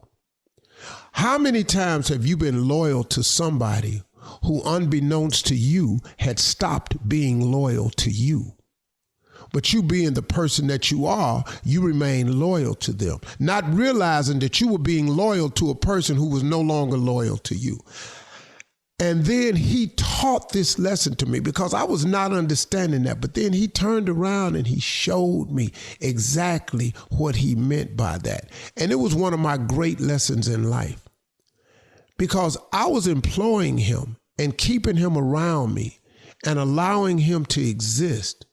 How many times have you been loyal to somebody who, unbeknownst to you, had stopped being loyal to you? But you being the person that you are, you remain loyal to them, not realizing that you were being loyal to a person who was no longer loyal to you. And then he taught this lesson to me because I was not understanding that. But then he turned around and he showed me exactly what he meant by that. And it was one of my great lessons in life because I was employing him and keeping him around me and allowing him to exist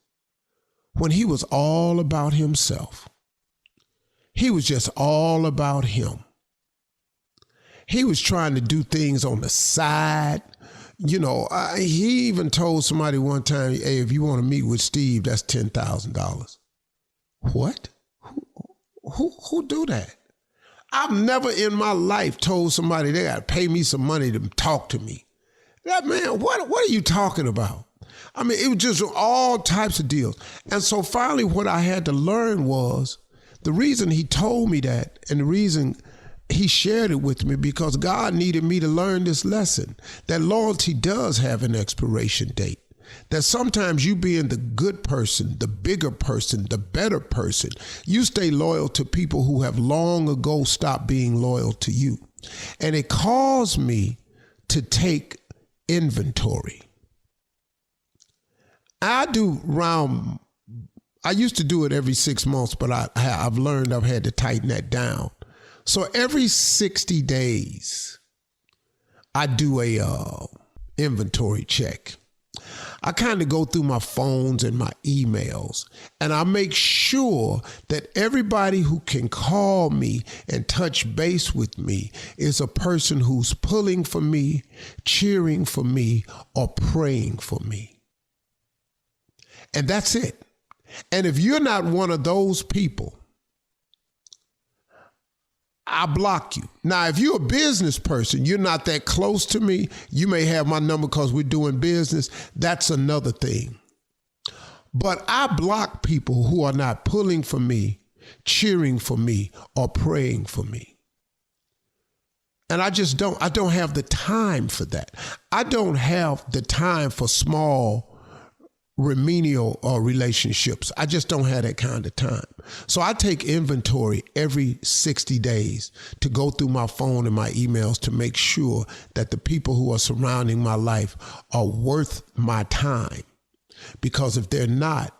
when he was all about himself. He was just all about him. He was trying to do things on the side. You know, he even told somebody one time, hey, if you want to meet with Steve, that's $10,000. What? Who do that? I've never in my life told somebody they got to pay me some money to talk to me. That man, what are you talking about? I mean, it was just all types of deals. And so finally what I had to learn was the reason he told me that and the reason he shared it with me because God needed me to learn this lesson, that loyalty does have an expiration date, that sometimes you being the good person, the bigger person, the better person, you stay loyal to people who have long ago stopped being loyal to you. And it caused me to take inventory. I used to do it every 6 months, but I've learned I've had to tighten that down. So every 60 days, I do a inventory check. I kind of go through my phones and my emails, and I make sure that everybody who can call me and touch base with me is a person who's pulling for me, cheering for me, or praying for me. And that's it. And if you're not one of those people, I block you. Now, if you're a business person, you're not that close to me. You may have my number because we're doing business. That's another thing. But I block people who are not pulling for me, cheering for me, or praying for me. And I don't have the time for that. I don't have the time for small remedial relationships. I just don't have that kind of time. So I take inventory every 60 days to go through my phone and my emails to make sure that the people who are surrounding my life are worth my time. Because if they're not,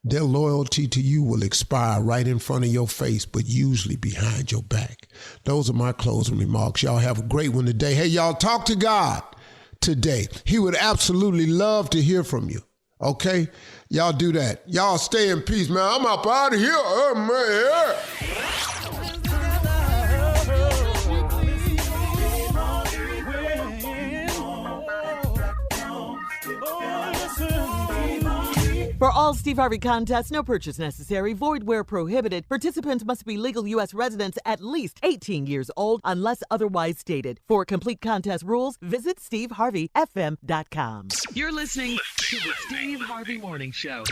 their loyalty to you will expire right in front of your face, but usually behind your back. Those are my closing remarks. Y'all have a great one today. Hey, y'all, talk to God today. He would absolutely love to hear from you. Okay? Y'all do that. Y'all stay in peace, man. I'm up out of here. Oh, man. For all Steve Harvey contests, no purchase necessary, void where prohibited. Participants must be legal U.S. residents at least 18 years old unless otherwise stated. For complete contest rules, visit SteveHarveyFM.com. You're listening to the Steve Harvey Morning Show.